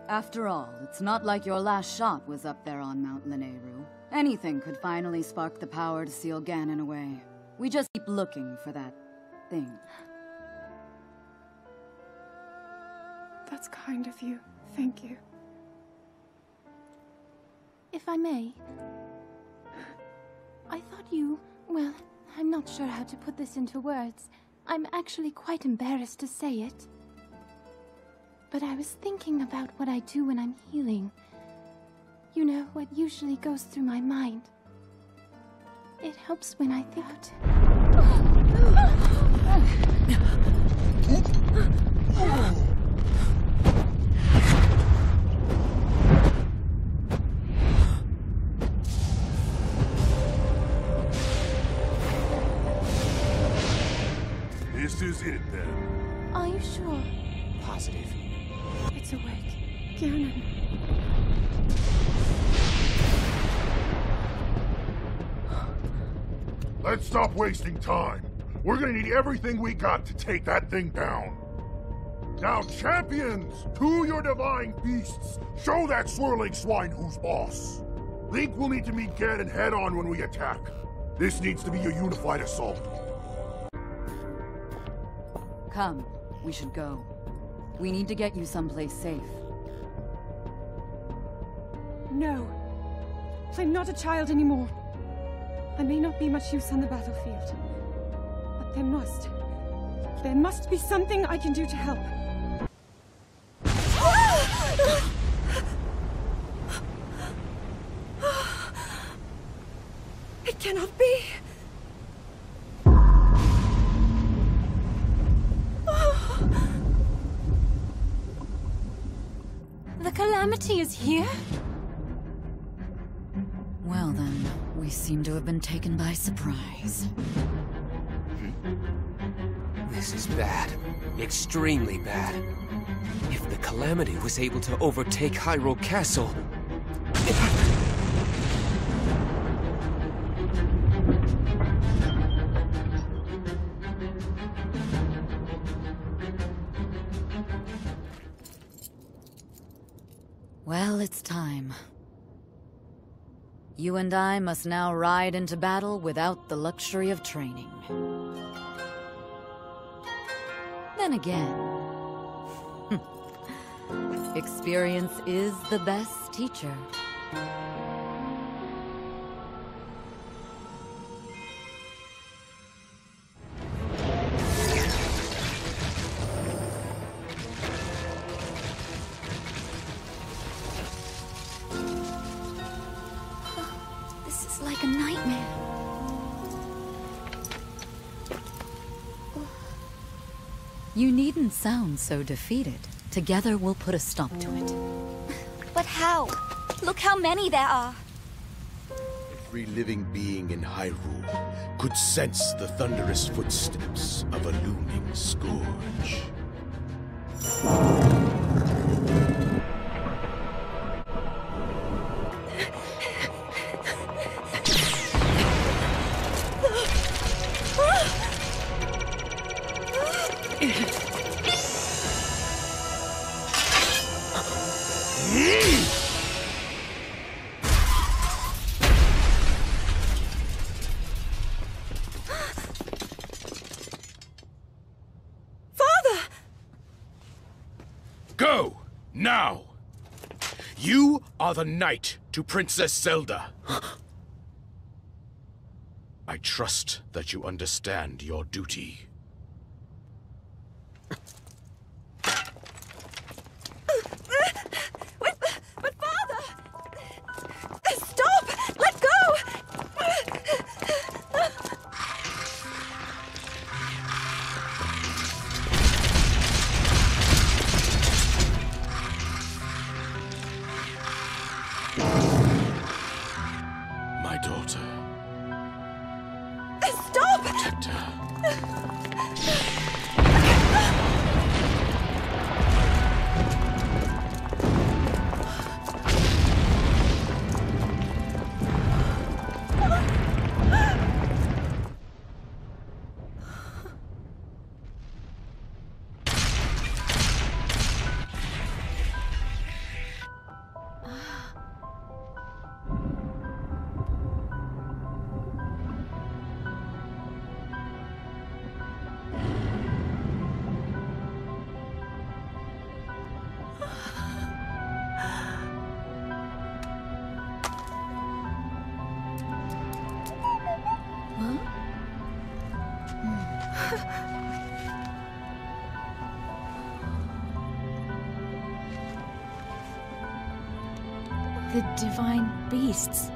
[SPEAKER 10] After all, it's not like your last shot was up there on Mount Lanayru. Anything could finally spark the power to seal Ganon away. We just keep looking for that thing.
[SPEAKER 6] That's kind of you. Thank you.
[SPEAKER 2] If I may, I thought you... well, I'm not sure how to put this into words. I'm actually quite embarrassed to say it. But I was thinking about what I do when I'm healing. You know, what usually goes through my mind. It helps when I think...
[SPEAKER 1] This is it, then.
[SPEAKER 2] Are you sure?
[SPEAKER 9] Positive.
[SPEAKER 6] It's awake. Ganon.
[SPEAKER 1] Let's stop wasting time. We're gonna need everything we got to take that thing down. Now, champions, to your divine beasts! Show that swirling swine who's boss! Link will need to meet Ganon head-on when we attack. This needs to be a unified assault.
[SPEAKER 10] Come, we should go. We need to get you someplace safe.
[SPEAKER 6] No. I'm not a child anymore. I may not be much use on the battlefield. But there must be something I can do to help. It cannot be.
[SPEAKER 2] The Calamity is here?
[SPEAKER 10] Well then, we seem to have been taken by surprise.
[SPEAKER 9] This is bad. Extremely bad. If the Calamity was able to overtake Hyrule Castle...
[SPEAKER 10] Well, it's time. You and I must now ride into battle without the luxury of training. Then again, experience is the best teacher.
[SPEAKER 11] This is like a nightmare.
[SPEAKER 10] You needn't sound so defeated. Together we'll put a stop to it.
[SPEAKER 11] But how? Look how many there are.
[SPEAKER 4] Every living being in Hyrule could sense the thunderous footsteps of a looming scourge.
[SPEAKER 5] Go! Now! You are the knight to Princess Zelda. I trust that you understand your duty.
[SPEAKER 6] But Father! Stop! Let go!
[SPEAKER 4] My daughter.
[SPEAKER 6] Stop!
[SPEAKER 4] Protect her.
[SPEAKER 11] The divine beasts.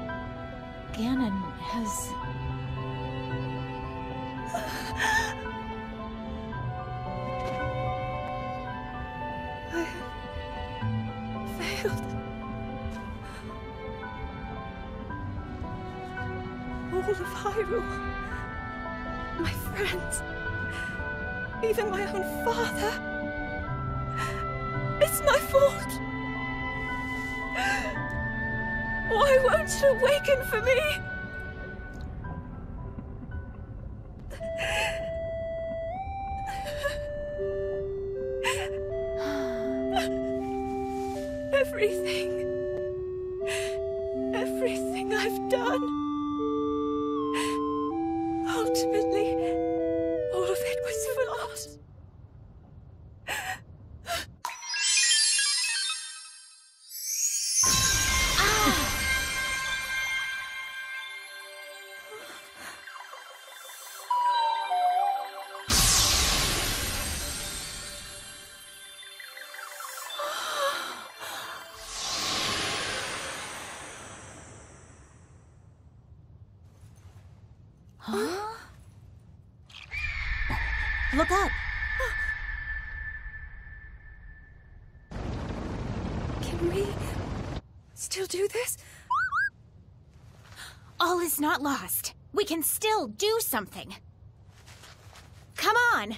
[SPEAKER 11] Ganon has...
[SPEAKER 6] Failed. All of Hyrule. My friends. Even my own father. It's my fault. Why won't you awaken for me? Everything I've done. Ultimately, all of it was for naught.
[SPEAKER 11] Look up.
[SPEAKER 6] Can we still do this?
[SPEAKER 11] All is not lost. We can still do something. Come on.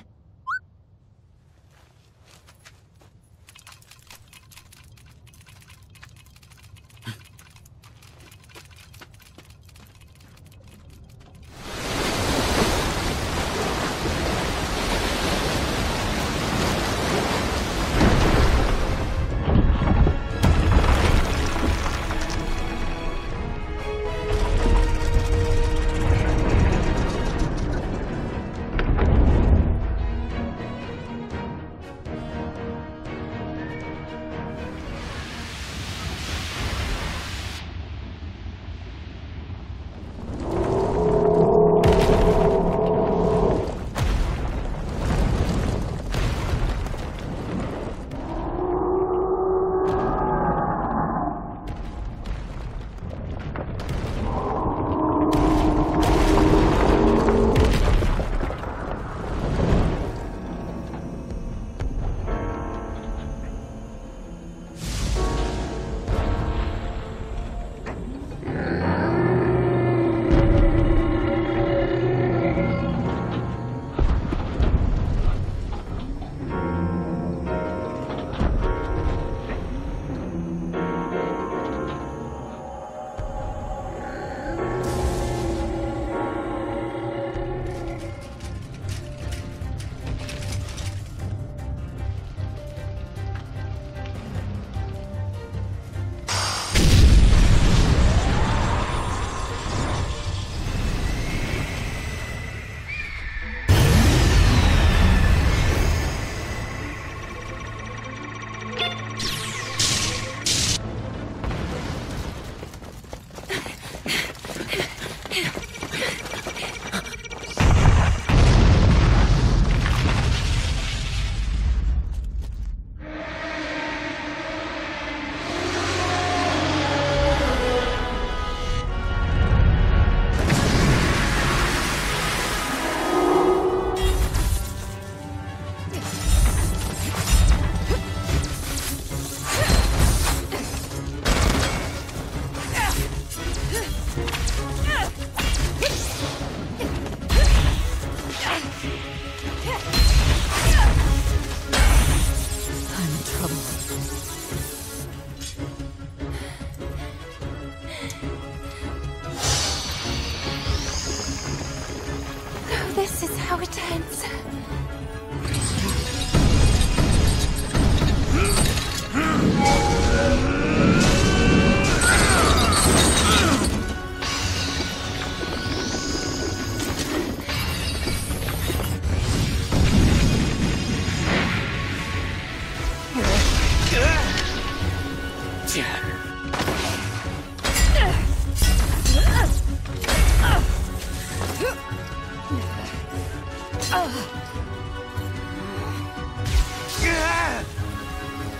[SPEAKER 2] This is how it ends.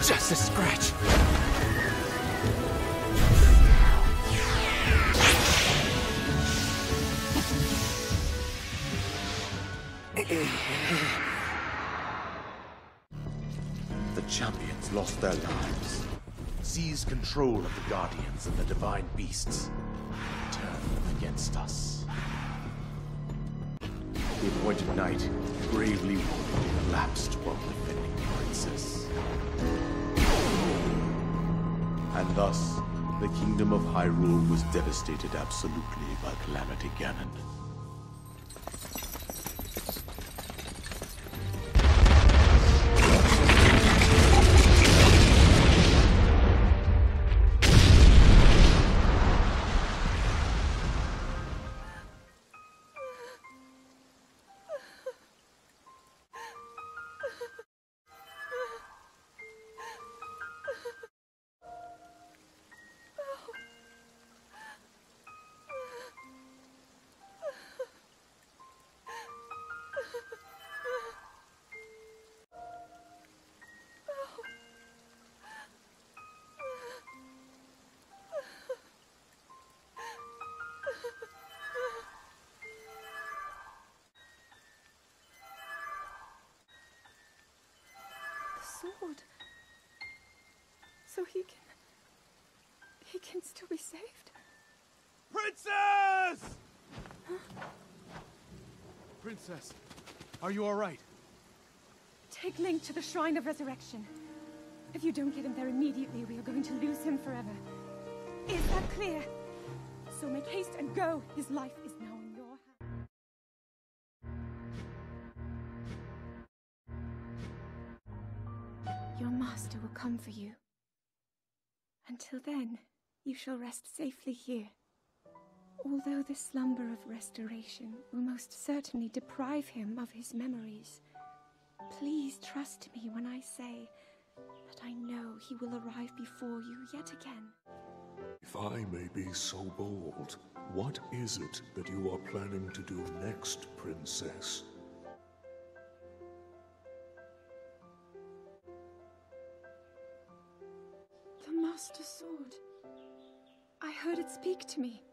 [SPEAKER 9] Just a scratch.
[SPEAKER 3] The champions lost their lives, seized control of the Guardians and the Divine Beasts, turned them against us. The appointed knight bravely collapsed while defending the princess. And thus, the kingdom of Hyrule was devastated absolutely by Calamity Ganon.
[SPEAKER 6] sword. So he can still be saved.
[SPEAKER 16] Princess!
[SPEAKER 6] Huh?
[SPEAKER 16] Princess, are you all right?
[SPEAKER 6] Take Link to the Shrine of Resurrection. If you don't get him there immediately, we are going to lose him forever. Is that clear? So make haste and go. His life is now in your hands. Your master will come for you. Until then, you shall rest safely here. Although the slumber of restoration will most certainly deprive him of his memories, please trust me when I say that I know he will arrive before you yet again.
[SPEAKER 8] If I may be so bold, what is it that you are planning to do next, Princess?
[SPEAKER 6] The Master Sword. I heard it speak to me.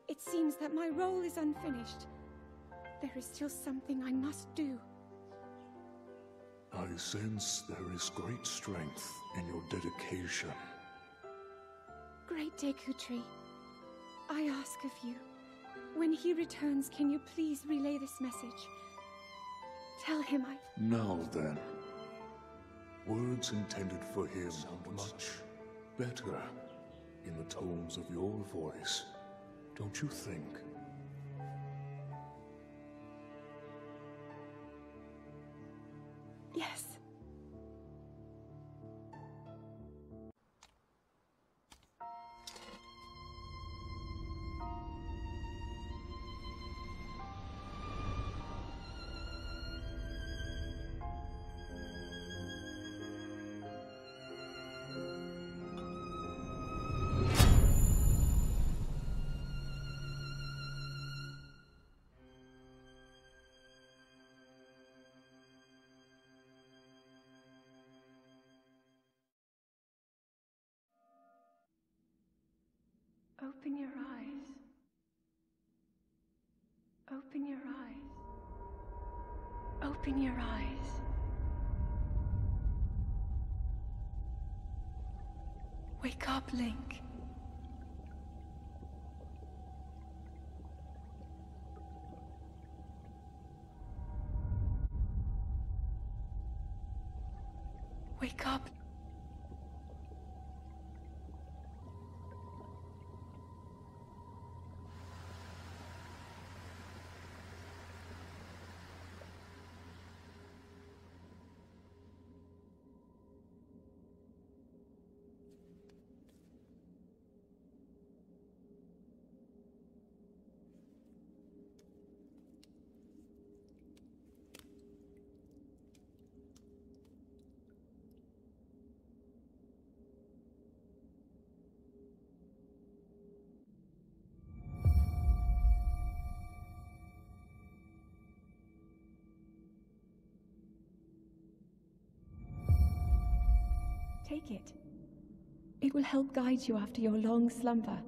[SPEAKER 6] It seems that my role is unfinished. There is still something I must do.
[SPEAKER 8] I sense there is great strength in your dedication.
[SPEAKER 6] Great Dekutri, I ask of you, when he returns, can you please relay this message? Tell him I...
[SPEAKER 8] Now then, words intended for him sound much better in the tones of your voice, don't you think?
[SPEAKER 6] Yes. Open your eyes. Open your eyes. Open your eyes. Wake up, Link. Wake up. Take it. It will help guide you after your long slumber.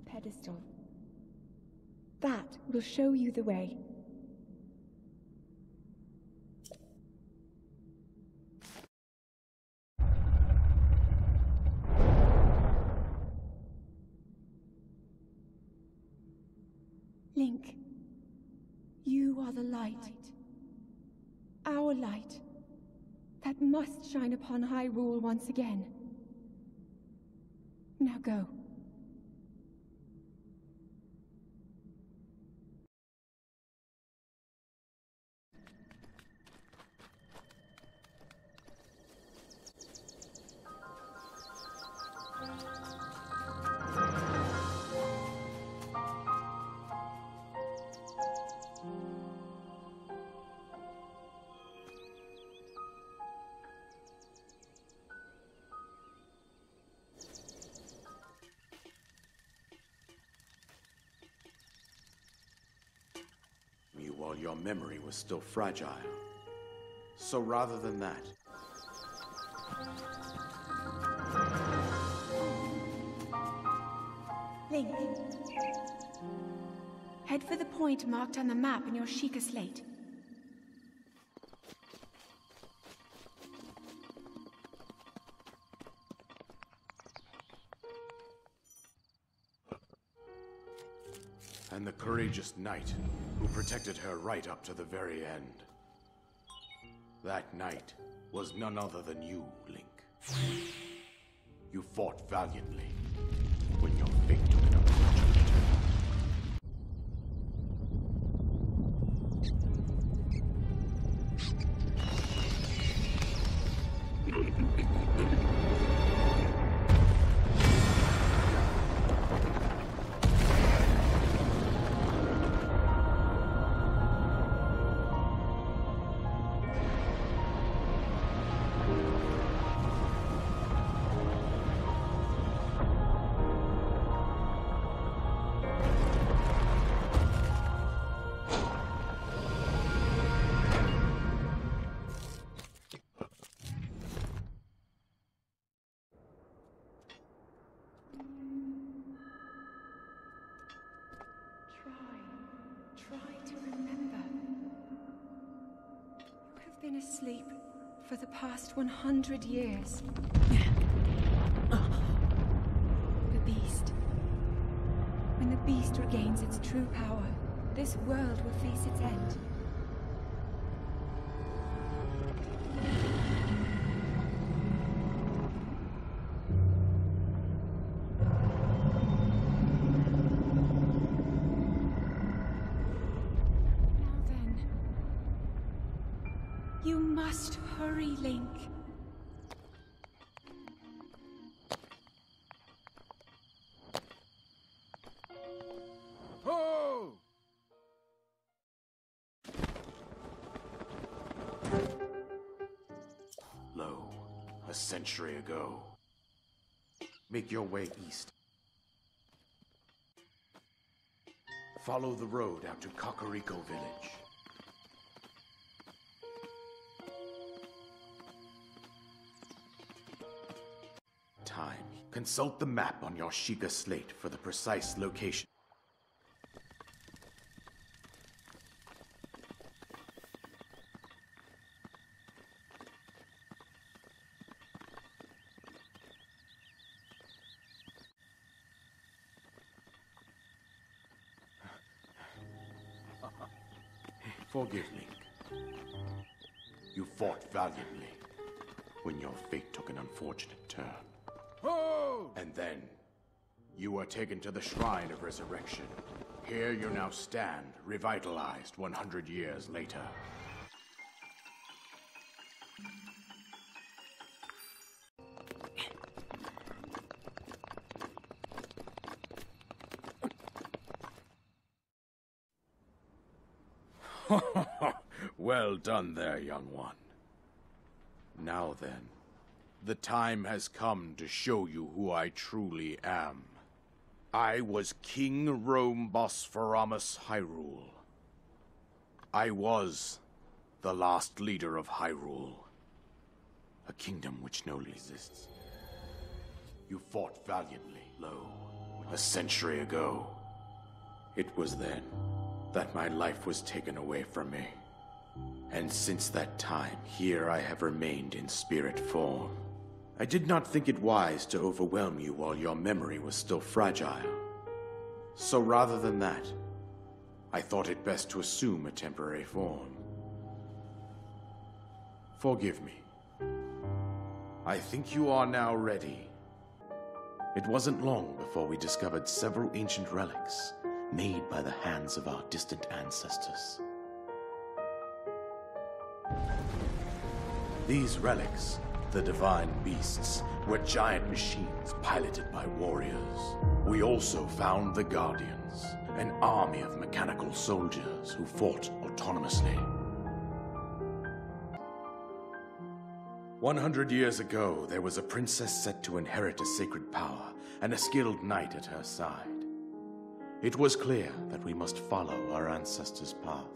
[SPEAKER 6] Pedestal. That will show you the way. Link, you are the light. Our light. That must shine upon Hyrule once again. Now go.
[SPEAKER 3] while your memory was still fragile. So rather than that,
[SPEAKER 6] Link. Head for the point marked on the map in your Sheikah slate.
[SPEAKER 3] and the courageous knight who protected her right up to the very end. That knight was none other than you, Link. You fought valiantly when your fate took an unfortunate turn.
[SPEAKER 6] Try to remember. You have been asleep for the past 100 years. The beast. When the beast regains its true power, this world will face its end. You must hurry, Link.
[SPEAKER 3] Ho! Lo, a century ago. Make your way east. Follow the road out to Kakariko Village. Time. Consult the map on your Sheikah slate for the precise location. Forgive me. You fought valiantly when your fate took an unfortunate turn. And then, you were taken to the Shrine of Resurrection. Here you now stand, revitalized 100 years later. Well done there, young one. Now then, the time has come to show you who I truly am. I was King Rome Bosphoramus Hyrule. I was the last leader of Hyrule, a kingdom which no longer exists. You fought valiantly, lo, a century ago. It was then that my life was taken away from me. And since that time, here I have remained in spirit form. I did not think it wise to overwhelm you while your memory was still fragile. So rather than that, I thought it best to assume a temporary form. Forgive me. I think you are now ready. It wasn't long before we discovered several ancient relics made by the hands of our distant ancestors. These relics, the divine beasts, were giant machines piloted by warriors. We also found the Guardians, an army of mechanical soldiers who fought autonomously. 100 years ago, there was a princess set to inherit a sacred power and a skilled knight at her side. It was clear that we must follow our ancestors' path.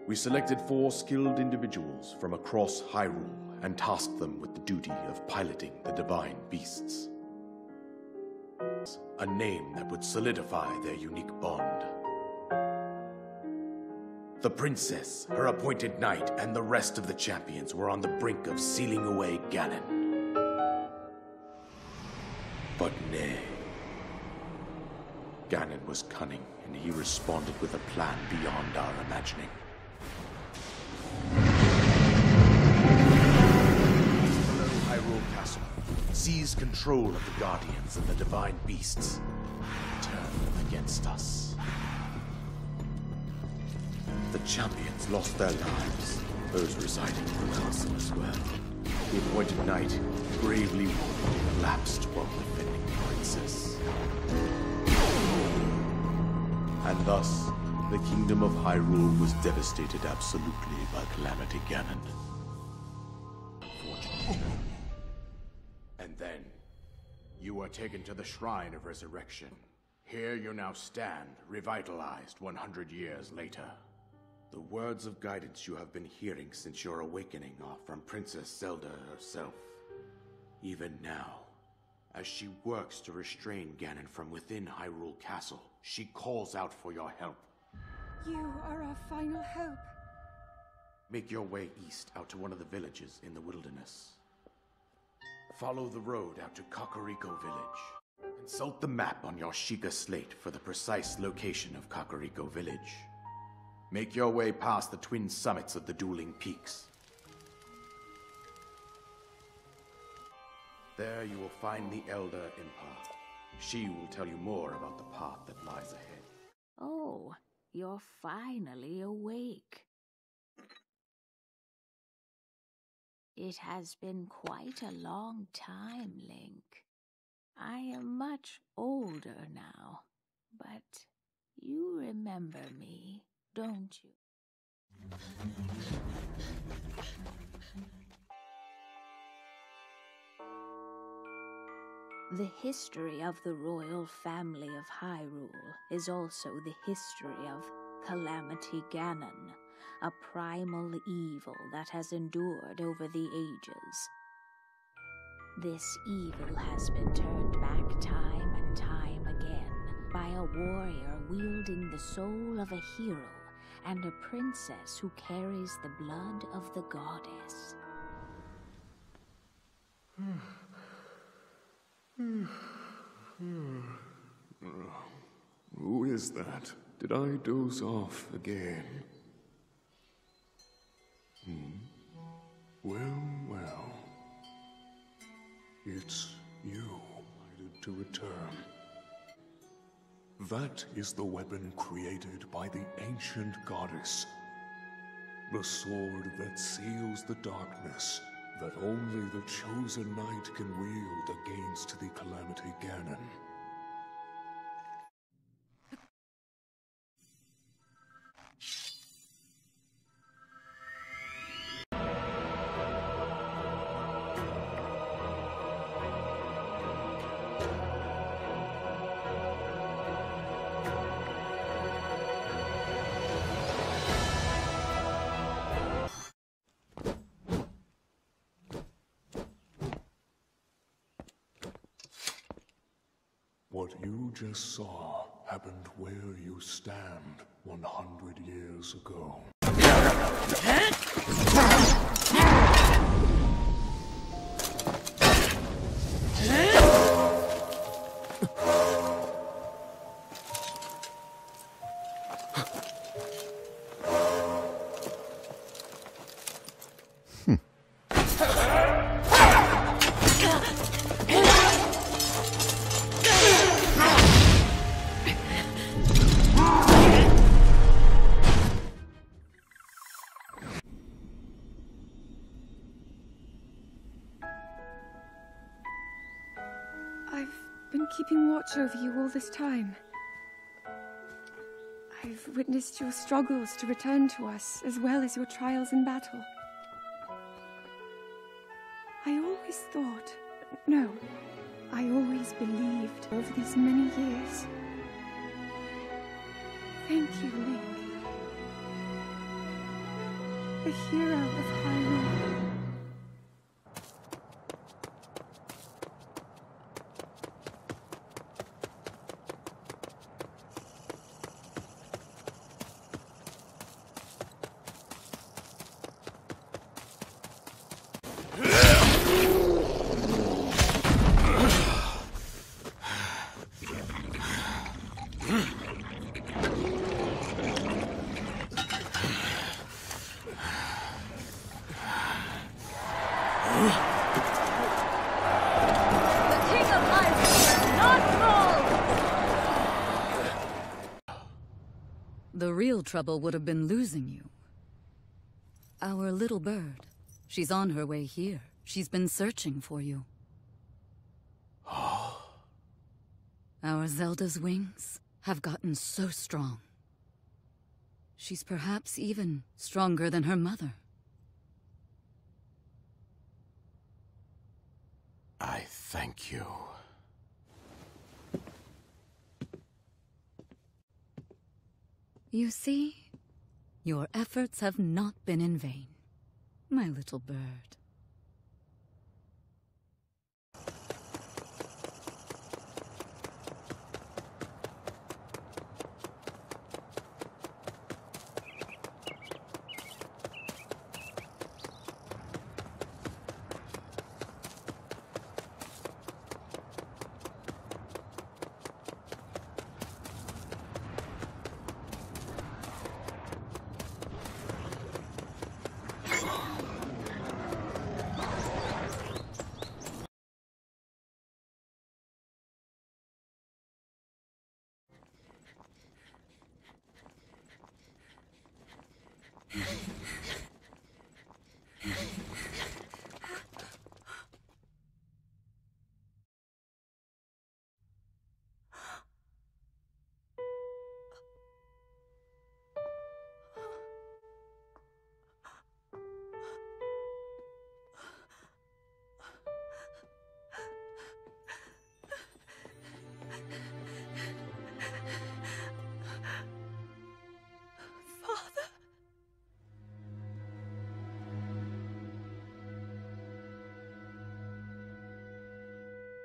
[SPEAKER 3] We selected 4 skilled individuals from across Hyrule and tasked them with the duty of piloting the divine beasts. A name that would solidify their unique bond. The princess, her appointed knight, and the rest of the champions were on the brink of sealing away Ganon. But nay. Ganon was cunning, and he responded with a plan beyond our imagining. Below Hyrule Castle, seize control of the Guardians and the divine beasts. Turn them against us. The champions lost their lives, those residing in the castle as well. The appointed knight, bravely collapsed while defending the princess. And thus, the kingdom of Hyrule was devastated absolutely by Calamity Ganon. And then, you were taken to the Shrine of Resurrection. Here you now stand, revitalized 100 years later. The words of guidance you have been hearing since your awakening are from Princess Zelda herself. Even now, as she works to restrain Ganon from within Hyrule Castle, she calls out for your help.
[SPEAKER 6] You are our final hope.
[SPEAKER 3] Make your way east out to one of the villages in the wilderness. Follow the road out to Kakariko Village. Consult the map on your Sheikah slate for the precise location of Kakariko Village. Make your way past the twin summits of the dueling peaks. There you will find the Elder Impa. She will tell you more about the path that lies ahead.
[SPEAKER 17] Oh, you're finally awake. It has been quite a long time, Link. I am much older now, but you remember me, don't you? The history of the royal family of Hyrule is also the history of Calamity Ganon, a primal evil that has endured over the ages. This evil has been turned back time and time again by a warrior wielding the soul of a hero and a princess who carries the blood of the goddess.
[SPEAKER 8] Who is that? Did I doze off again? Well. It's you decided to return. That is the weapon created by the ancient goddess. The sword that seals the darkness that only the chosen knight can wield against the Calamity Ganon. What you just saw happened where you stand 100 years ago.
[SPEAKER 6] Keeping watch over you all this time. I've witnessed your struggles to return to us, as well as your trials in battle. I always thought, no, I always believed over these many years. Thank you, Link. a hero of Hyrule.
[SPEAKER 10] The real trouble would have been losing you. Our little bird. She's on her way here. She's been searching for you. Our Zelda's wings have gotten so strong. She's perhaps even stronger than her mother.
[SPEAKER 4] I thank you.
[SPEAKER 10] You see, your efforts have not been in vain, my little bird.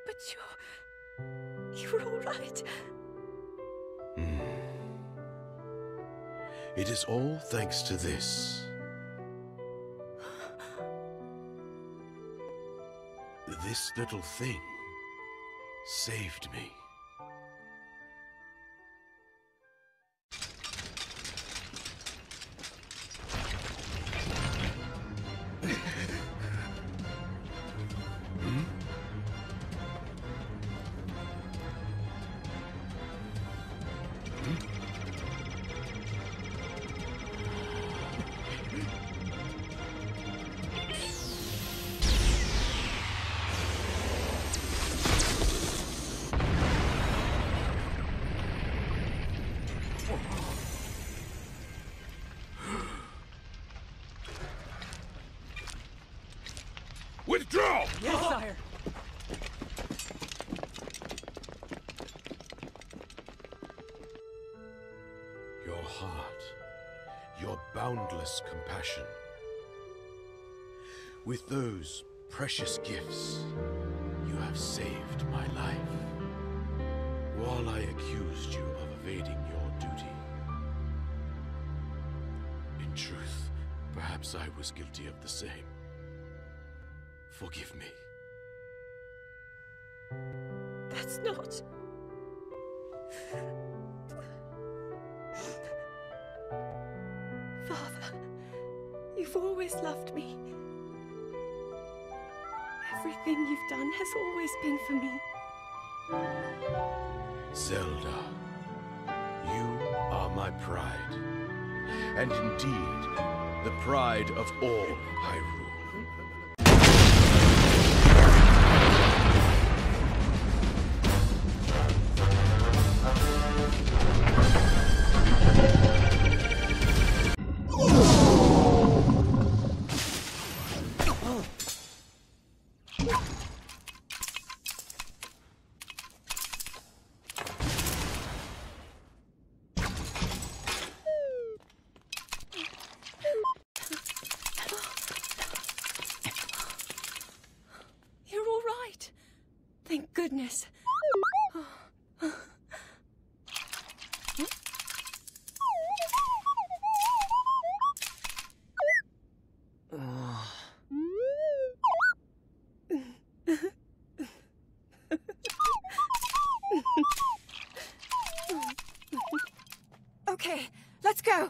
[SPEAKER 6] But you're all right.
[SPEAKER 4] It is all thanks to this. This little thing saved me.
[SPEAKER 5] Withdraw!
[SPEAKER 16] Yes, sire.
[SPEAKER 4] Your heart, your boundless compassion. With those precious gifts, you have saved my life. While I accused you of evading your duty. In truth, perhaps I was guilty of the same. Forgive me.
[SPEAKER 6] That's not... Father, you've always loved me. Everything you've done has always been for me.
[SPEAKER 4] Zelda, you are my pride. And indeed, the pride of all Hyrule.
[SPEAKER 6] this. Okay, let's go.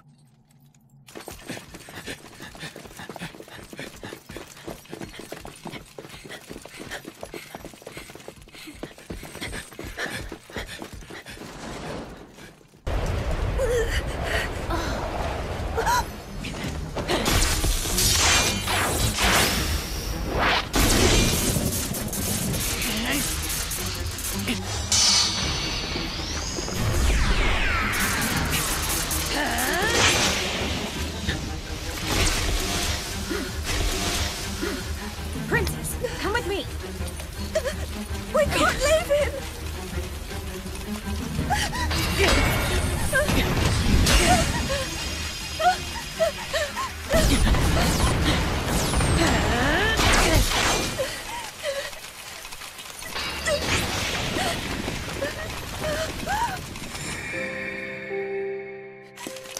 [SPEAKER 2] Princess, come with me.
[SPEAKER 6] We can't leave him!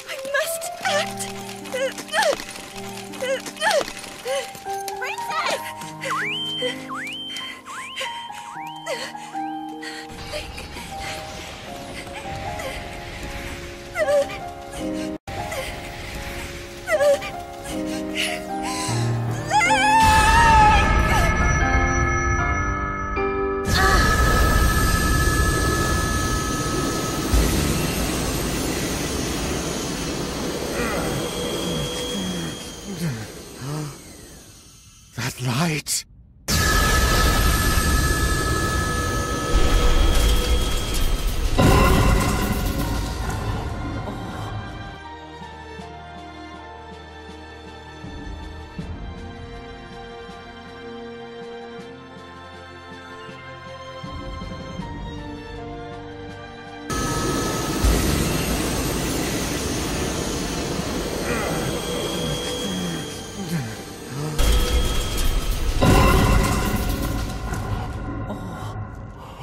[SPEAKER 6] I must act!
[SPEAKER 4] That light!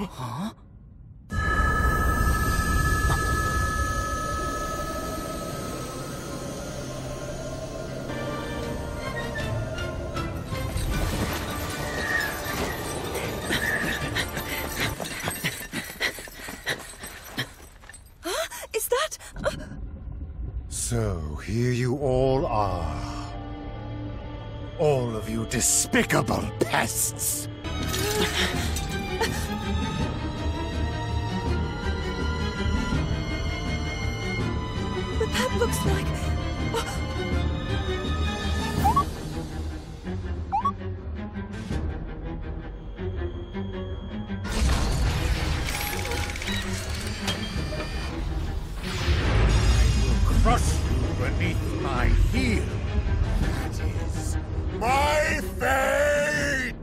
[SPEAKER 9] Huh?
[SPEAKER 6] Is that...
[SPEAKER 13] So, here you all are. All of you despicable pests!
[SPEAKER 6] But that looks like...
[SPEAKER 13] Crush you beneath my heel. That is my fate!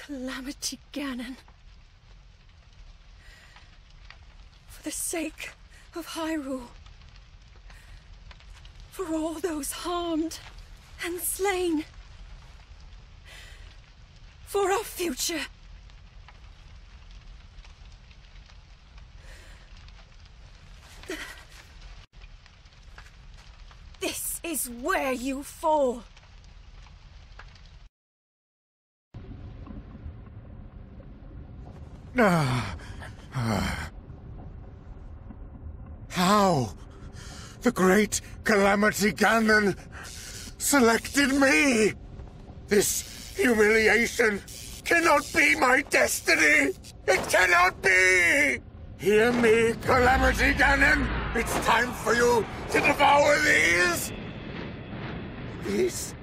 [SPEAKER 6] Calamity Ganon. For the sake of Hyrule. For all those harmed and slain. For our future. This is where you fall.
[SPEAKER 18] How? The great Calamity Ganon selected me! This humiliation cannot be my destiny! It cannot be! Hear me, Calamity Ganon! It's time for you to devour these! These...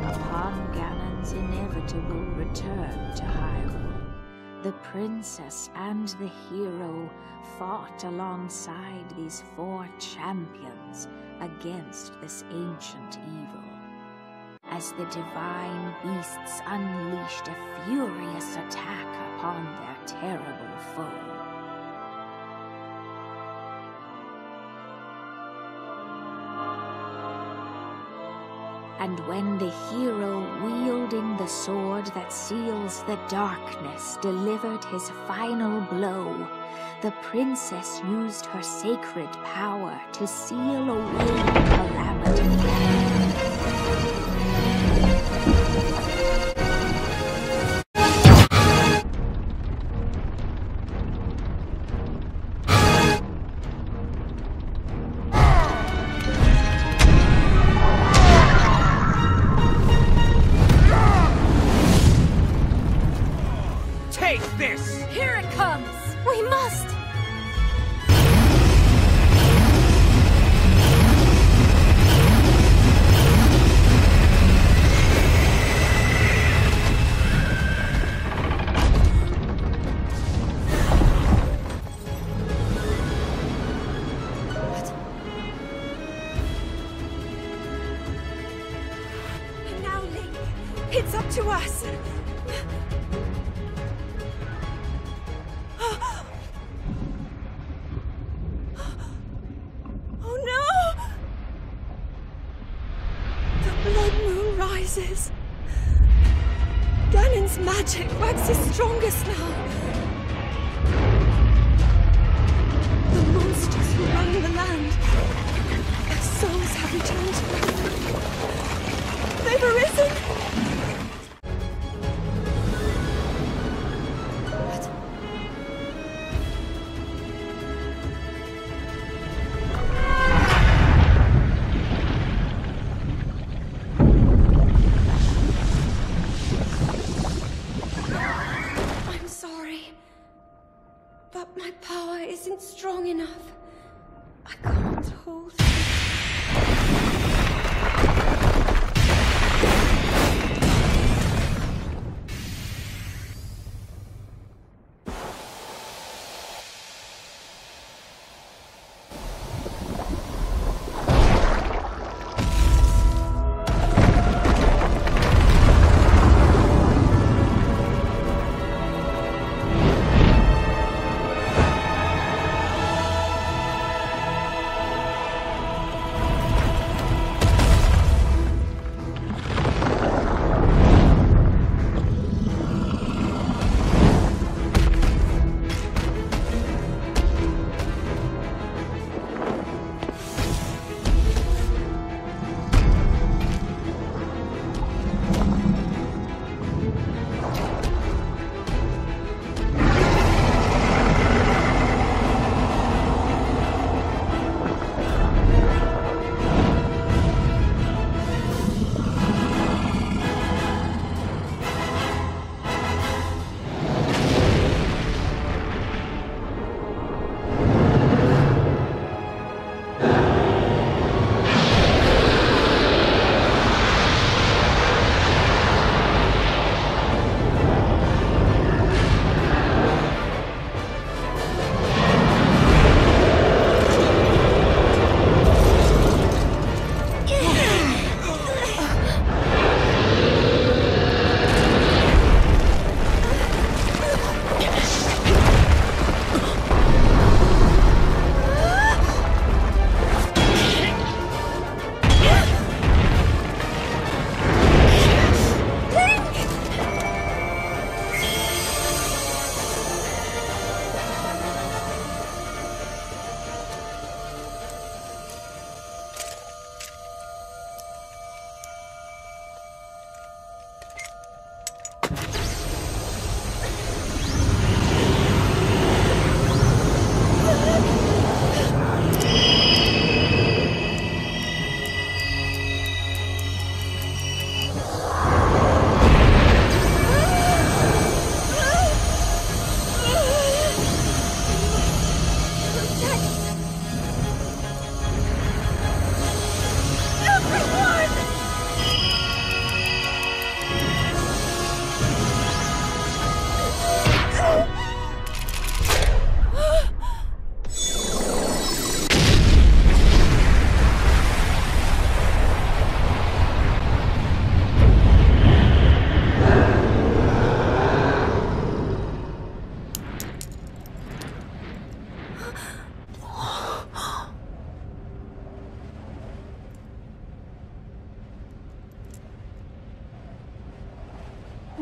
[SPEAKER 17] Upon Ganon's inevitable return to Hyrule, the princess and the hero fought alongside these 4 champions against this ancient evil, as the divine beasts unleashed a furious attack upon their terrible foe. And when the hero wielding the sword that seals the darkness delivered his final blow, the princess used her sacred power to seal away Calamity.
[SPEAKER 15] Take this!
[SPEAKER 2] Here it comes! We must!
[SPEAKER 6] And now, Link, it's up to us. Oh no! The blood moon rises. Ganon's magic waxes strongest now. The monsters who run the land, their souls have returned to life. They've arisen. I'm sorry, but my power isn't strong enough. I can't hold it.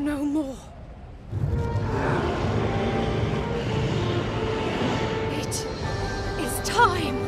[SPEAKER 6] no more. It is time.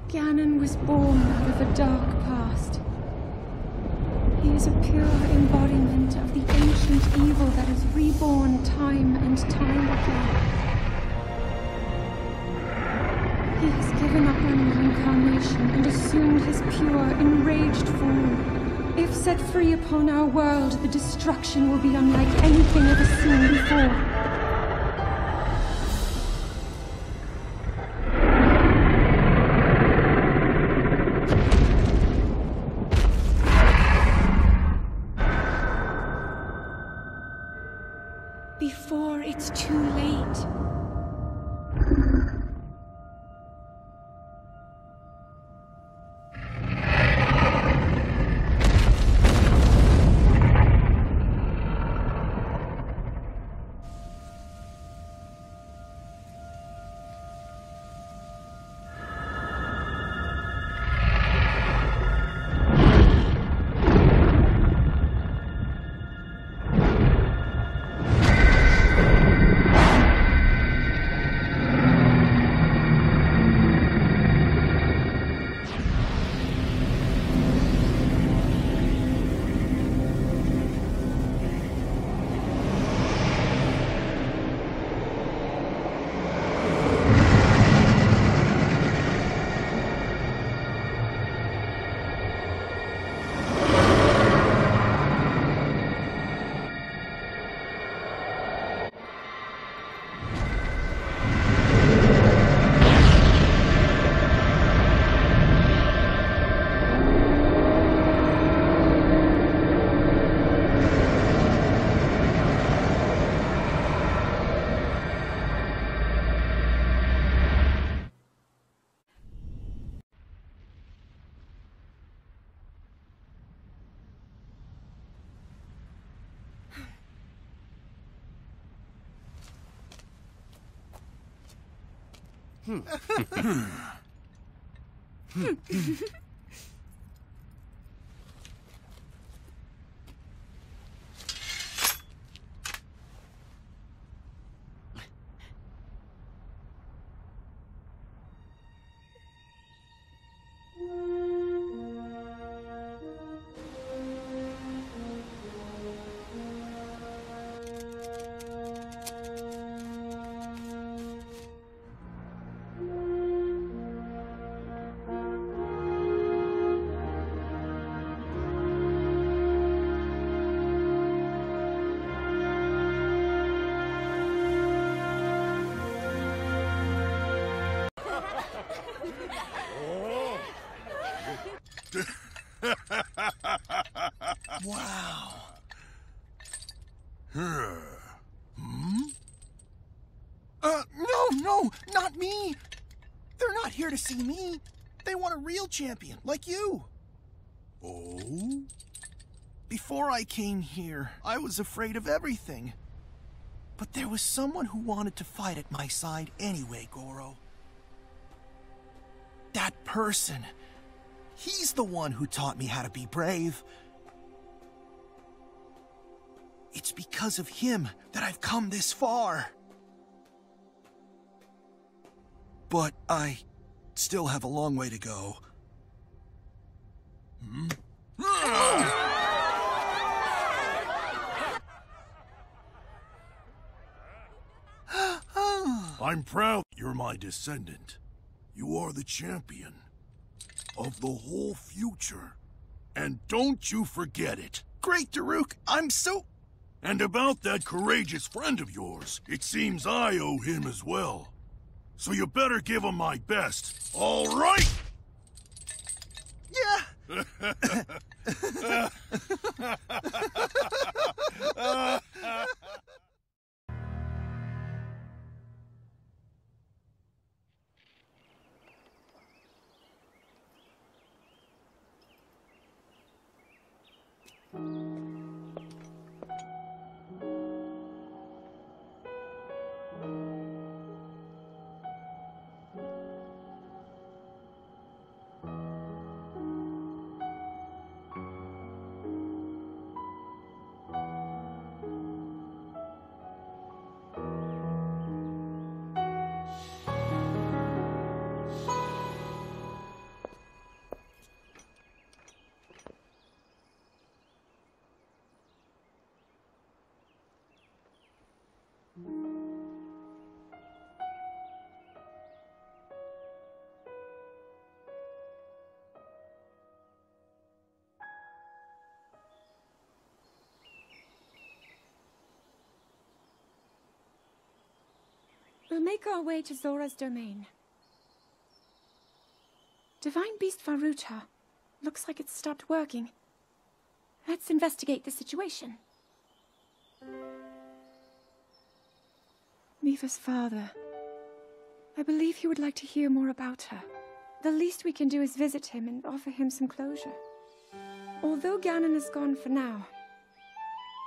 [SPEAKER 6] Ganon was born out of a dark past. He is a pure embodiment of the ancient evil that is reborn time and time again. He has given up on reincarnation and assumed his pure, enraged form. If set free upon our world, the destruction will be unlike anything ever seen before. Before it's too late.
[SPEAKER 14] Wow. No, not me. They're not here to see me. They want a real champion, like you. Oh? Before I came here, I was afraid of everything. But there was someone who wanted to fight at my side anyway, Goro. That person. He's the one who taught me how to be brave. It's because of him that I've come this far. But I still have a long way to go.
[SPEAKER 1] I'm proud you're my descendant. You are the champion of the whole future. And don't you forget it.
[SPEAKER 14] Great, Daruk. I'm so...
[SPEAKER 1] And about that courageous friend of yours, it seems I owe him as well. So you better give him my best, all right?
[SPEAKER 14] Yeah.
[SPEAKER 6] We'll make our way to Zora's domain. Divine Beast Varuta. Looks like it's stopped working. Let's investigate the situation. Miva's father. I believe he would like to hear more about her. The least we can do is visit him and offer him some closure. Although Ganon is gone for now,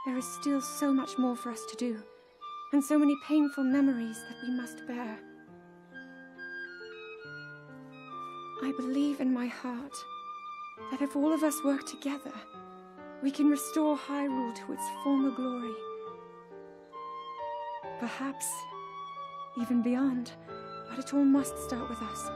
[SPEAKER 6] there is still so much more for us to do. And so many painful memories that we must bear. I believe in my heart that if all of us work together, we can restore Hyrule to its former glory. Perhaps even beyond, but it all must start with us.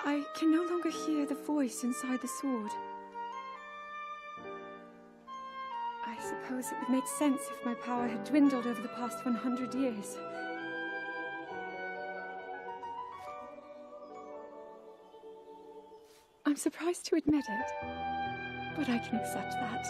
[SPEAKER 6] I can no longer hear the voice inside the sword. I suppose it would make sense if my power had dwindled over the past 100 years. I'm surprised to admit it, but I can accept that.